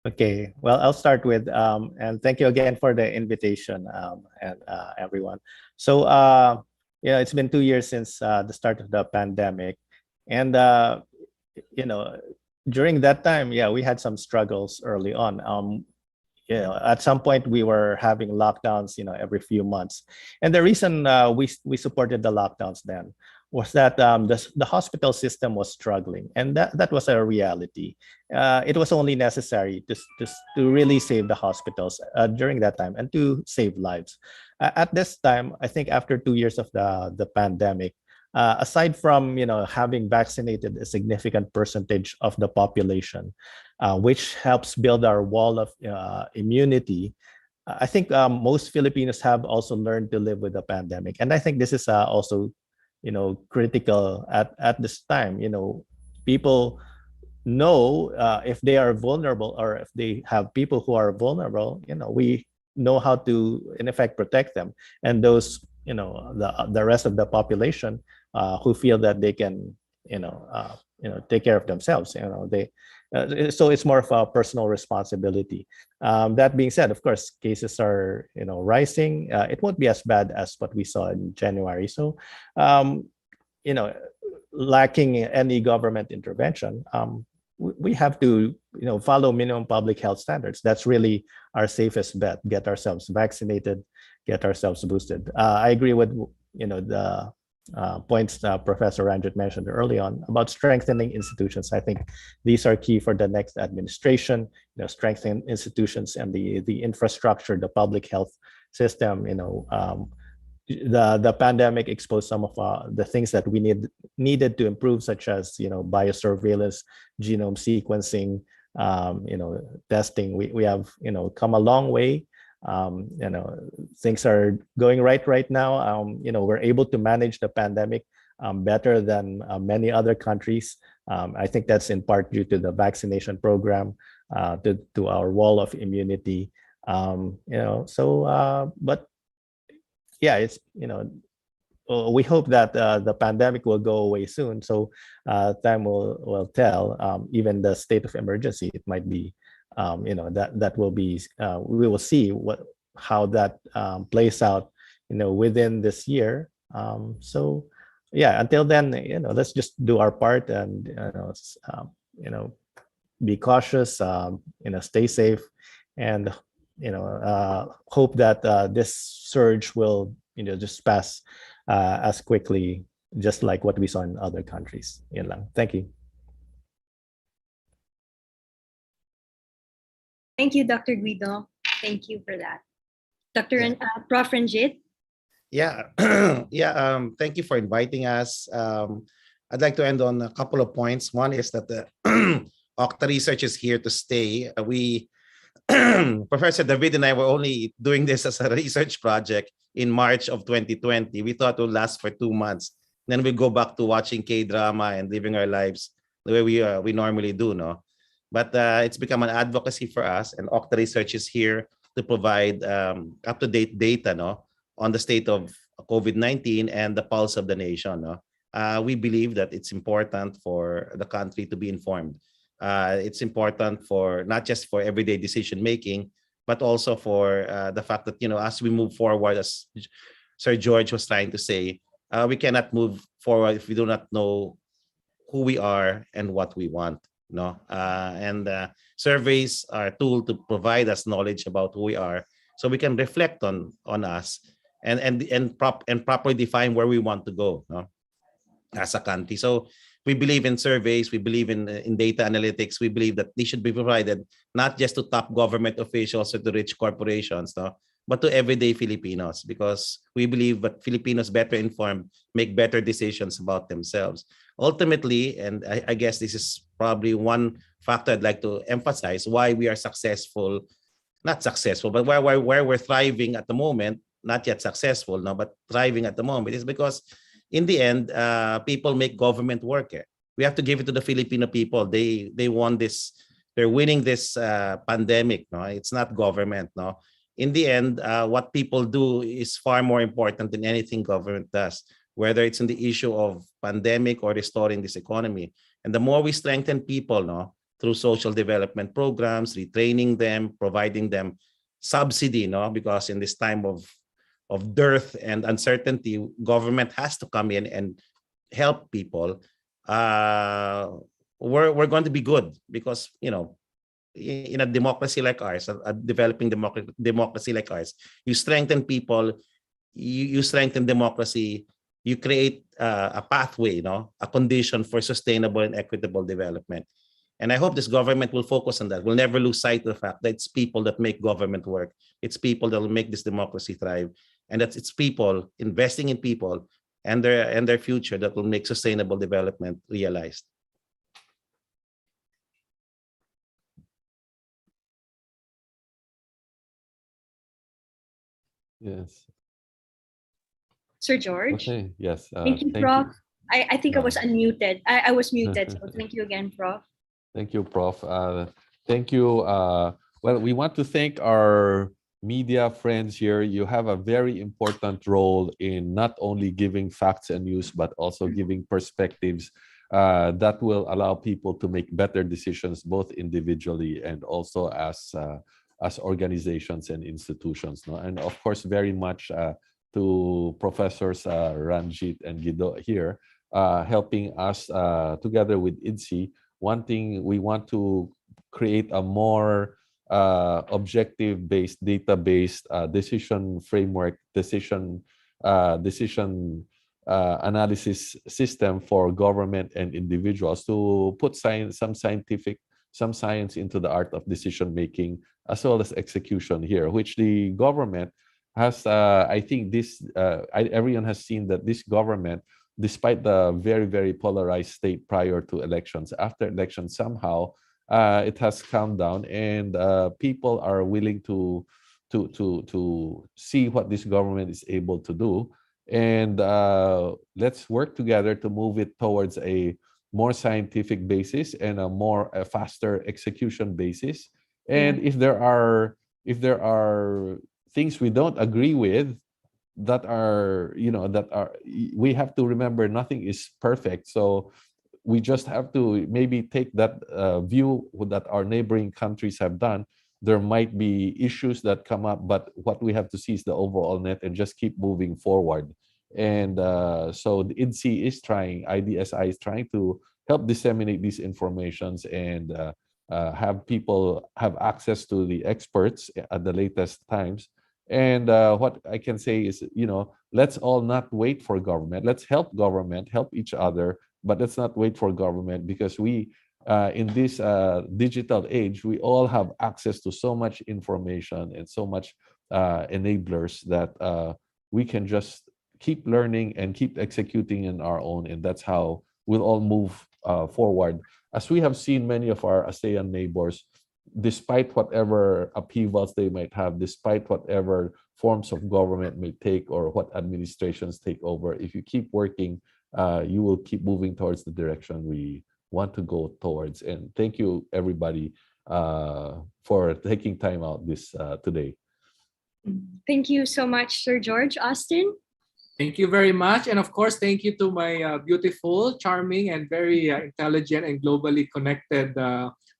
Okay, well, I'll start with, and thank you again for the invitation, and everyone. So, yeah, it's been 2 years since the start of the pandemic. And, during that time, yeah, we had some struggles early on. At some point we were having lockdowns, every few months. And the reason we supported the lockdowns then was that the hospital system was struggling, and that was a reality. It was only necessary to really save the hospitals during that time and to save lives. At this time, I think after 2 years of the pandemic, aside from having vaccinated a significant percentage of the population, which helps build our wall of immunity, I think most Filipinos have also learned to live with the pandemic, and I think this is also critical at this time. People know if they are vulnerable, or if they have people who are vulnerable, we know how to in effect protect them, and those the rest of the population who feel that they can take care of themselves, so it's more of a personal responsibility. That being said, of course, cases are rising. It won't be as bad as what we saw in January. So lacking any government intervention, we have to follow minimum public health standards. That's really our safest bet. Get ourselves vaccinated, get ourselves boosted. I agree with the points Professor Ranjit mentioned early on about strengthening institutions. I think these are key for the next administration. Strengthening institutions and the infrastructure, the public health system. The pandemic exposed some of the things that we needed to improve, such as biosurveillance, genome sequencing, testing. We have come a long way. Things are going right now. We're able to manage the pandemic better than many other countries. I think that's in part due to the vaccination program, to our wall of immunity. But yeah, it's we hope that the pandemic will go away soon. So time will tell. Even the state of emergency, it might be. That will be. We will see how that plays out. Within this year. So yeah, until then, let's just do our part and be cautious. Stay safe, and hope that this surge will just pass as quickly, just like what we saw in other countries. Thank you. Thank you, Dr. Guido. Thank you for that. Prof. Ranjit? Yeah, thank you for inviting us. I'd like to end on a couple of points. One is that the Octa research is here to stay. Professor David and I were only doing this as a research project in March of 2020. We thought it would last for 2 months. Then we go back to watching K-drama and living our lives the way we normally do, no? But it's become an advocacy for us, and Octa research is here to provide up-to-date data, no, on the state of COVID-19 and the pulse of the nation. No? We believe that it's important for the country to be informed. It's important for not just for everyday decision making, but also for the fact that, as we move forward, as Sir George was trying to say, we cannot move forward if we do not know who we are and what we want. No, and surveys are a tool to provide us knowledge about who we are, so we can reflect on us and properly define where we want to go, no, as a country. So we believe in surveys, we believe in data analytics, we believe that they should be provided not just to top government officials or to rich corporations, no, but to everyday Filipinos, because we believe that Filipinos better informed make better decisions about themselves. Ultimately, and I guess this is probably one factor I'd like to emphasize why we are successful, not successful, but where we're thriving at the moment, not yet successful, no, but thriving at the moment, is because in the end, people make government work. We have to give it to the Filipino people. They won this. They're winning this pandemic. No, it's not government. No, in the end, what people do is far more important than anything government does, whether it's in the issue of pandemic or restoring this economy. And the more we strengthen people, no, through social development programs, retraining them, providing them subsidy, no, because in this time of dearth and uncertainty, government has to come in and help people. We're going to be good, because in a democracy like ours, a developing democracy like ours, you strengthen people, you strengthen democracy, you create a pathway, a condition for sustainable and equitable development. And I hope this government will focus on that. We'll never lose sight of the fact that it's people that make government work. It's people that will make this democracy thrive. And that it's people investing in people and their future that will make sustainable development realized. Yes. Sir George. Okay. Yes. Thank you, thank Prof. you. I think I was unmuted. I was muted. So thank you again, Prof. Thank you, Prof. Thank you. Well, we want to thank our media friends here. You have a very important role in not only giving facts and news, but also giving perspectives that will allow people to make better decisions, both individually and also as organizations and institutions. No? And of course, very much to Professors Ranjit and Guido here, helping us together with IDSI. One thing we want to create a more objective-based, data-based decision framework, decision analysis system for government and individuals to put some science into the art of decision making, as well as execution here, which the government has. I think everyone has seen that this government, despite the very, very polarized state prior to elections, after elections, somehow it has calmed down, and people are willing to see what this government is able to do. And let's work together to move it towards a more scientific basis and a faster execution basis. And if there are things we don't agree with, we have to remember nothing is perfect. So we just have to maybe take that view that our neighboring countries have done. There might be issues that come up, but what we have to see is the overall net and just keep moving forward. And so the IDSI is trying to help disseminate these informations and have people have access to the experts at the latest times. And what I can say is, let's all not wait for government. Let's help government, help each other, but let's not wait for government, because we, in this digital age, we all have access to so much information and so much enablers that we can just keep learning and keep executing in our own. And that's how we'll all move forward. As we have seen many of our ASEAN neighbors, despite whatever upheavals they might have, despite whatever forms of government may take or what administrations take over, if you keep working, you will keep moving towards the direction we want to go towards. And thank you, everybody, for taking time out this today. Thank you so much, Sir George. Austin? Thank you very much. And of course, thank you to my beautiful, charming, and very intelligent and globally connected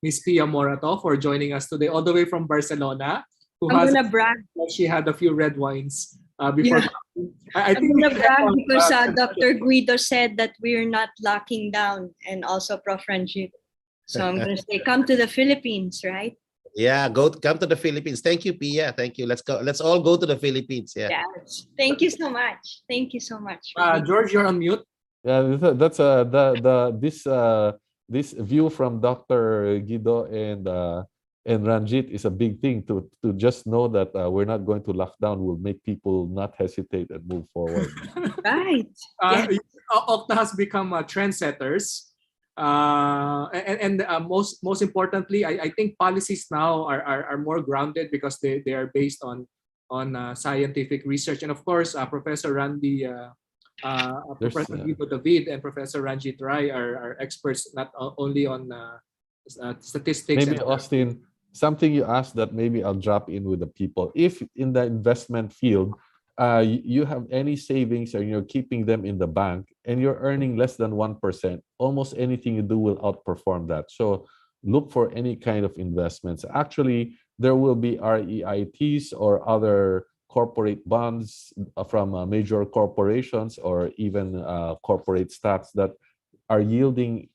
Miss Pia Morato for joining us today, all the way from Barcelona, who I'm has gonna brag. she had a few red wines before. Yeah. I I'm think we gonna should have brag because one, Dr. Guido said that we're not locking down, and also Prof. Ranjit. So I'm gonna say, come to the Philippines, right? Yeah, come to the Philippines. Thank you, Pia. Thank you. Let's go. Let's all go to the Philippines. Yeah. Yes. Thank you so much. Thank you so much. George, you're on mute. Yeah, that's this view from Dr. Guido and Ranjit is a big thing to just know that we're not going to lock down will make people not hesitate and move forward. Right. Yes. Okta has become trendsetters. Most importantly, I think policies now are more grounded because they are based on scientific research. And of course, Professor Randy, Professor Guido David, and Professor Ranjit Rai are experts not only on statistics. Maybe Austin, something you asked that maybe I'll drop in with the people. If in the investment field, you have any savings and you're keeping them in the bank and you're earning less than 1%, almost anything you do will outperform that. So look for any kind of investments. Actually, there will be REITs or other corporate bonds from major corporations or even corporate stocks that are yielding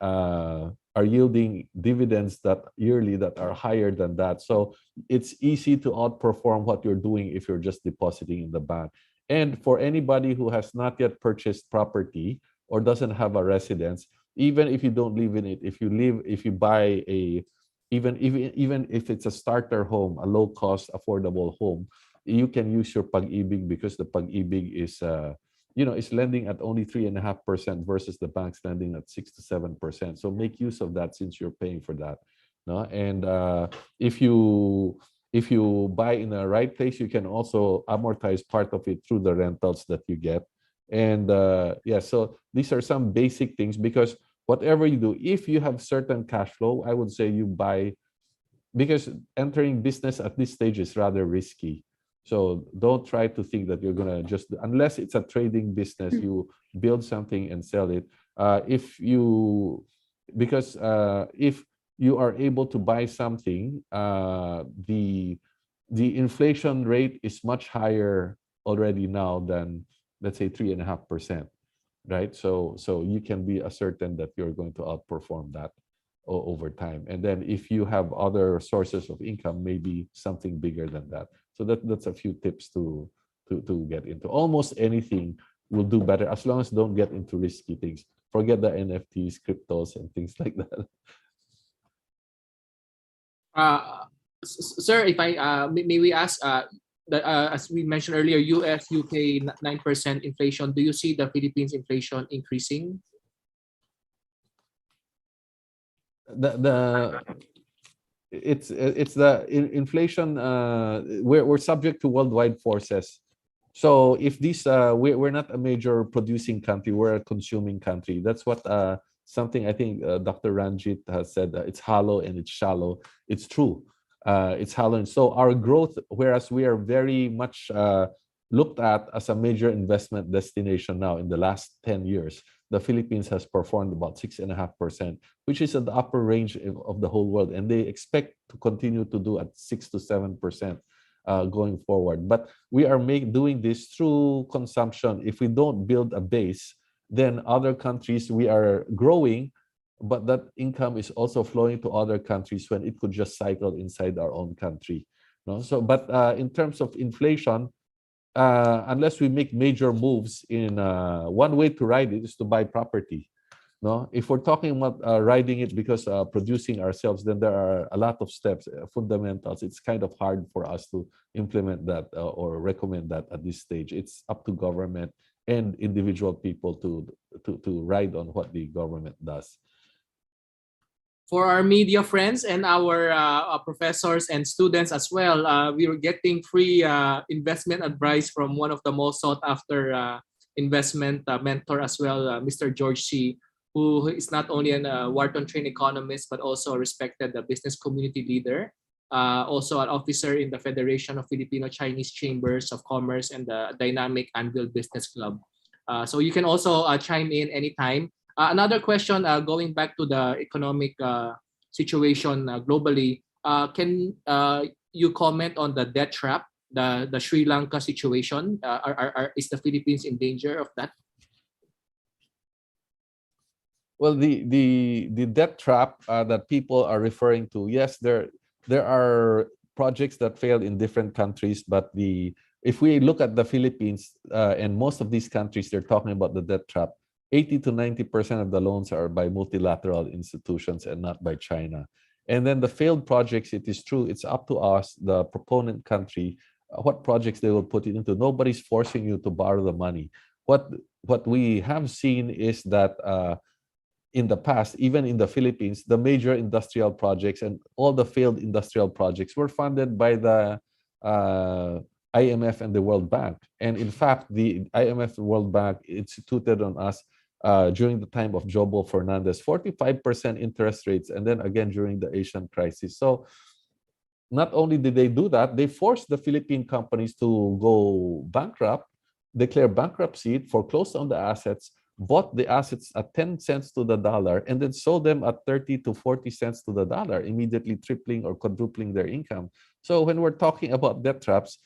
dividends that yearly that are higher than that. So it's easy to outperform what you're doing if you're just depositing in the bank. And for anybody who has not yet purchased property or doesn't have a residence, even if you don't live in it, if you buy even if it's a starter home, a low cost, affordable home, you can use your Pag-ibig because the Pag-ibig is is lending at only 3.5% versus the bank's lending at 6 to 7%. So make use of that since you're paying for that. No? And if you buy in the right place, you can also amortize part of it through the rentals that you get. And so these are some basic things because whatever you do, if you have certain cash flow, I would say you buy, because entering business at this stage is rather risky. So don't try to think that you're gonna unless it's a trading business, you build something and sell it. If you are able to buy something, the inflation rate is much higher already now than, let's say, 3.5%, right? So you can be certain that you're going to outperform that over time. And then if you have other sources of income, maybe something bigger than that. So that's a few tips to get into. Almost anything will do better as long as don't get into risky things. Forget the NFTs, cryptos, and things like that. Sir, if I may we ask, as we mentioned earlier, US, UK 9% inflation. Do you see the Philippines inflation increasing? It's the inflation. We're subject to worldwide forces. So if these we're not a major producing country, we're a consuming country. That's what something I think Dr. Ranjit has said. It's hollow and it's shallow. It's true. It's hollow. And so our growth, whereas we are very much looked at as a major investment destination now in the last 10 years, the Philippines has performed about 6.5%, which is at the upper range of the whole world. And they expect to continue to do at 6 to 7% going forward. But we are doing this through consumption. If we don't build a base, then other countries, we are growing, but that income is also flowing to other countries when it could just cycle inside our own country. No? So, but in terms of inflation, unless we make major moves in one way to ride it is to buy property. No, if we're talking about riding it because producing ourselves, then there are a lot of steps, fundamentals. It's kind of hard for us to implement that or recommend that at this stage. It's up to government and individual people to ride on what the government does. For our media friends and our professors and students as well, we were getting free investment advice from one of the most sought after investment mentor as well, Mr. George C., who is not only an Wharton trained economist, but also a respected business community leader. also an officer in the Federation of Filipino-Chinese Chambers of Commerce and the Dynamic Anvil Business Club. So you can also chime in anytime. Another question, going back to the economic situation globally, can you comment on the debt trap, the Sri Lanka situation? Is the Philippines in danger of that? Well, the debt trap that people are referring to, yes, there are projects that failed in different countries, but if we look at the Philippines and most of these countries, they're talking about the debt trap. 80 to 90% of the loans are by multilateral institutions and not by China. And then the failed projects, it is true, it's up to us, the proponent country, what projects they will put it into. Nobody's forcing you to borrow the money. What we have seen is that in the past, even in the Philippines, the major industrial projects and all the failed industrial projects were funded by the IMF and the World Bank. And in fact, the IMF and World Bank instituted on us during the time of Jobo Fernandez, 45% interest rates, and then again during the Asian crisis. So not only did they do that, they forced the Philippine companies to go bankrupt, declare bankruptcy, foreclose on the assets, bought the assets at 10 cents to the dollar, and then sold them at 30 to 40 cents to the dollar, immediately tripling or quadrupling their income. So when we're talking about debt traps,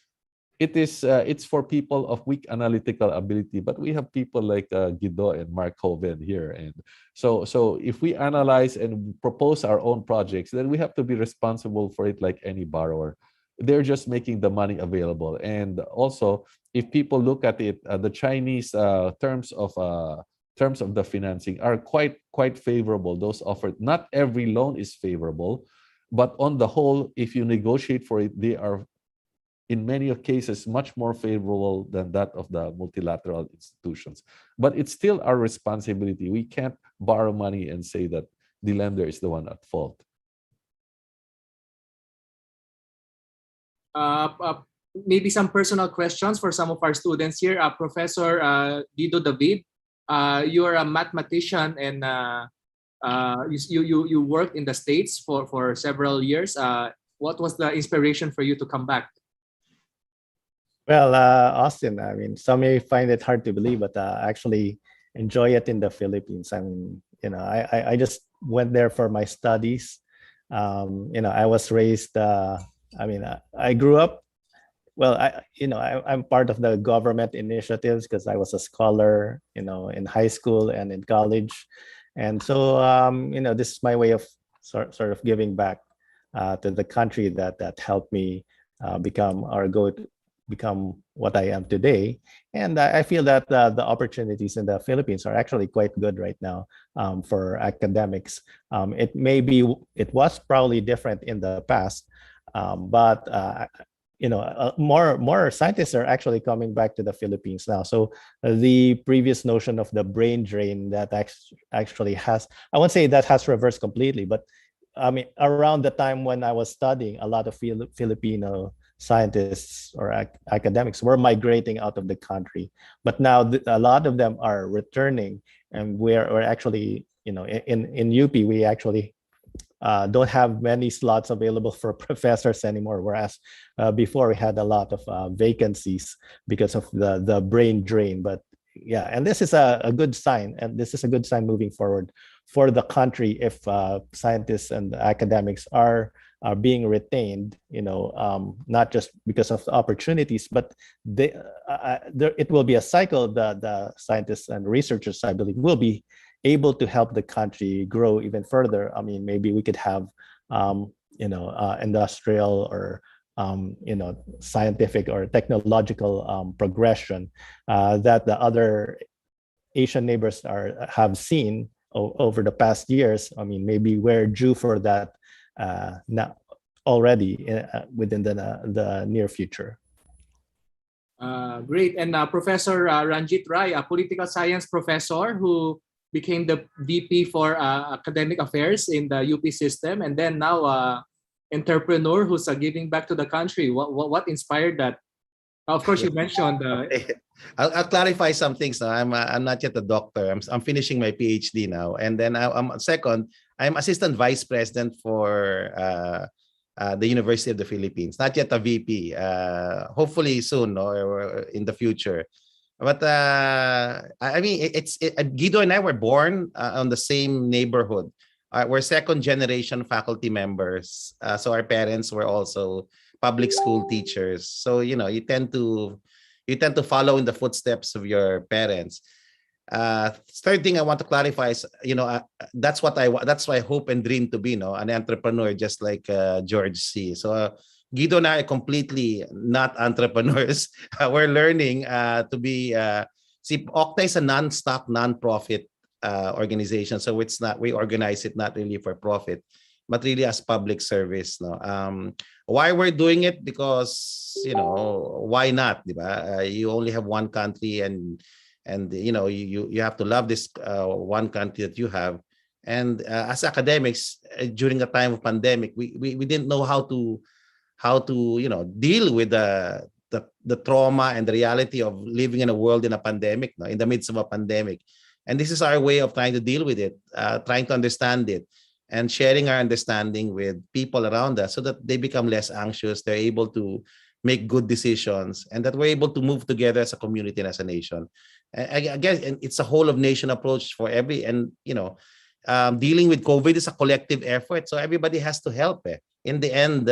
it's for people of weak analytical ability, but we have people like Guido and Mark Hoven here. And so if we analyze and propose our own projects, then we have to be responsible for it like any borrower. They're just making the money available. And also, if people look at it, the Chinese terms of the financing are quite favorable. Those offered, not every loan is favorable, but on the whole, if you negotiate for it, they are in many cases much more favorable than that of the multilateral institutions. But it's still our responsibility. We can't borrow money and say that the lender is the one at fault. Maybe some personal questions for some of our students here. Professor Guido David, you are a mathematician and you worked in the States for several years. What was the inspiration for you to come back? Well, Austin, I mean, some may find it hard to believe, but actually enjoy it in the Philippines. I mean, I just went there for my studies. I was raised, I grew up, well, I'm part of the government initiatives because I was a scholar, in high school and in college. And so, this is my way of sort of giving back to the country that helped me become what I am today. And I feel that the opportunities in the Philippines are actually quite good right now for academics. It was probably different in the past, but more scientists are actually coming back to the Philippines now. So the previous notion of the brain drain that actually has, I won't say that has reversed completely, but I mean, around the time when I was studying, a lot of Filipino scientists or academics were migrating out of the country, but now a lot of them are returning, and we're actually, in UP, we actually don't have many slots available for professors anymore, whereas before we had a lot of vacancies because of the brain drain. But yeah, and this is a good sign, and this is a good sign moving forward for the country if scientists and academics are being retained, not just because of the opportunities, but it will be a cycle. The scientists and researchers, I believe, will be able to help the country grow even further. I mean, maybe we could have, industrial or, scientific or technological progression that the other Asian neighbors have seen over the past years. I mean, maybe we're due for that now already within the near future. Great. And Professor Ranjit Rai, a political science professor who became the VP for academic affairs in the UP system, and then now entrepreneur who's giving back to the country. What inspired that? Of course, you mentioned. I'll clarify some things now. I'm not yet a doctor. I'm finishing my PhD now, and then I'm assistant vice president for the University of the Philippines. Not yet a VP. Hopefully soon, no, or in the future. But I mean, Guido and I were born on the same neighborhood. We're second generation faculty members. So our parents were also public school teachers. So you know, you tend to follow in the footsteps of your parents. Third thing I want to clarify is, you know, that's what I hope and dream to be, no, an entrepreneur, just like George C. So Guido and I are completely not entrepreneurs. We're learning to be. See, Okta is a non-stock, non-profit organization, so it's not, we organize it not really for profit, but really as public service. No, why we're doing it? Because, you know, why not? Diba? You only have one country, and you know, you have to love this one country that you have. And as academics, during the time of pandemic, we didn't know how to you know, deal with the trauma and the reality of living in a world in a pandemic, no, in the midst of a pandemic. And this is our way of trying to deal with it, trying to understand it, and sharing our understanding with people around us so that they become less anxious, they're able to make good decisions, and that we're able to move together as a community and as a nation. I guess, and it's a whole of nation approach for every, and you know, dealing with COVID is a collective effort, so everybody has to help. In the end,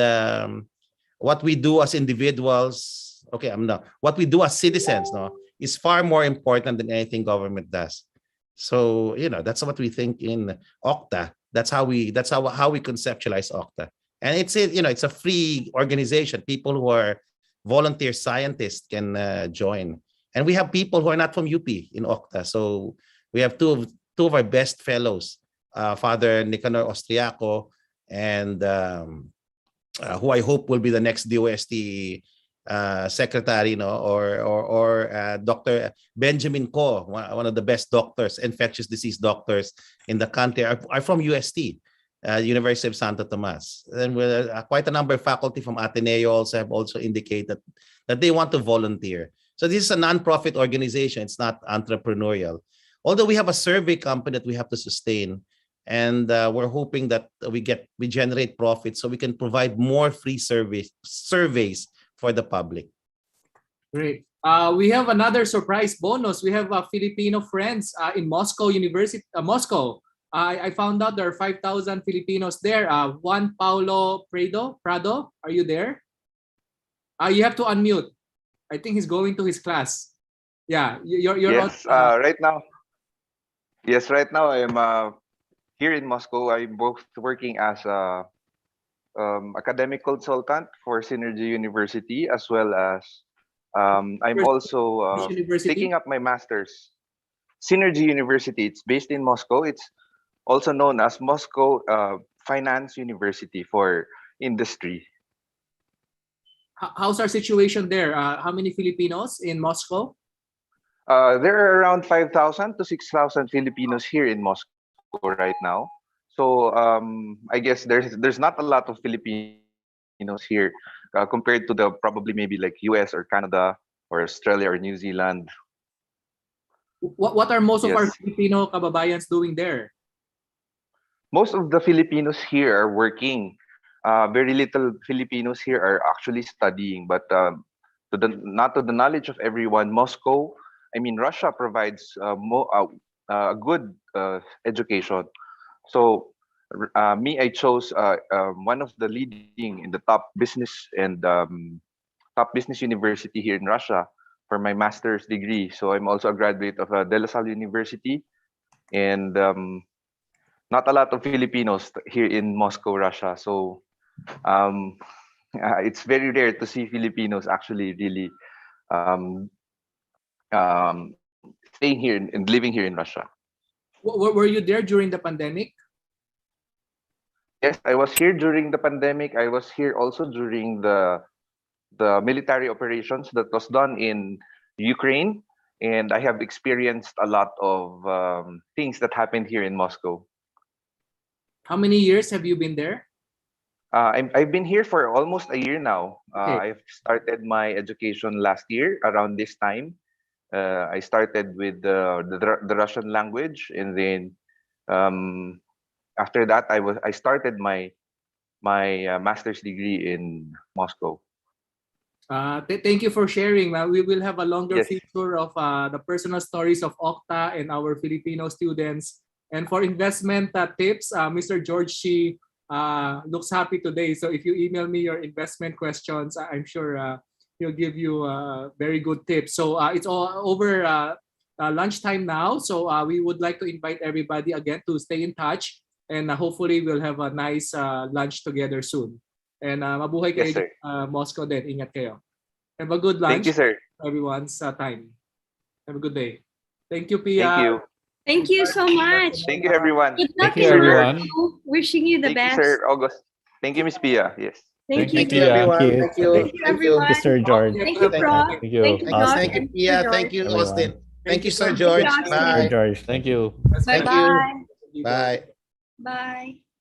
what we do as individuals, what we do as citizens, no, is far more important than anything government does. So, you know, that's what we think in Okta. That's how we conceptualize Okta. And it's a free organization. People who are volunteer scientists can join. And we have people who are not from UP in Okta. So we have two of our best fellows, Father Nicanor Austriaco, and who I hope will be the next DOST secretary, no, or Dr. Benjamin Ko, one of the best doctors, infectious disease doctors in the country, are from UST, University of Santo Tomas. And quite a number of faculty from Ateneo also have also indicated that they want to volunteer. So this is a non-profit organization. It's not entrepreneurial. Although we have a survey company that we have to sustain, and we're hoping that we generate profits so we can provide more free surveys for the public. Great. We have another surprise bonus. We have Filipino friends in Moscow University. Moscow. I found out there are 5,000 Filipinos there. Juan Paulo Prado, are you there? You have to unmute. I think he's going to his class. Yeah, you're yes. on, Right now. Yes, right now I am here in Moscow. I'm both working as a academic consultant for Synergy University, as well as I'm also taking up my master's. Synergy University, it's based in Moscow. It's also known as Moscow Finance University for Industry. how's our situation there? How many Filipinos in Moscow? There are around 5,000 to 6,000 Filipinos here in Moscow right now. So I guess there's not a lot of Filipinos here compared to the probably maybe like US or Canada or Australia or New Zealand. What are most of our Yes. Filipino kababayans doing there? Most of the Filipinos here are working. Very little Filipinos here are actually studying, but not to the knowledge of everyone, Russia provides a good education. So I chose one of the leading in the top business and top business university here in Russia for my master's degree. So I'm also a graduate of De La Salle University, and not a lot of Filipinos here in Moscow, Russia. So it's very rare to see Filipinos actually really staying here and living here in Russia. Were you there during the pandemic? Yes, I was here during the pandemic. I was here also during the military operations that was done in Ukraine, and I have experienced a lot of things that happened here in Moscow. How many years have you been there? I've been here for almost a year now. Okay. I've started my education last year around this time. I started with the Russian language, and then after that I started my my master's degree in Moscow. Thank you for sharing. We will have a longer Yes. feature of the personal stories of Okta and our Filipino students. And for investment tips, Mr. George Shi looks happy today. So if you email me your investment questions, I'm sure he'll give you very good tips. So it's all over lunchtime now. So we would like to invite everybody again to stay in touch. And hopefully we'll have a nice lunch together soon. And mabuhay kayo Yes, sir. Moscow din. Ingat kayo. Have a good Thank lunch. you, sir. Everyone's time. Have a good day. Thank you, Thank Pia. you. Thank you so much. Thank you, everyone. Good Thank luck you, in everyone. Moscow. Wishing you the Thank you, best. sir. August. Thank you, Miss Pia. Yes. Thank you. Thank Thank you, everyone. Thank you. Thank you. Thank you, everyone. Thank you, Sir George. Thank you, Thank Prof. Thank you. Thank you, Austin. Doc. Thank you, and Pia. Sir Thank you, Everyone. Austin. Thank you, Sir Thank you, George. Austin. Sir Bye. George. Thank you. Thank you. Bye-bye. Bye. Bye.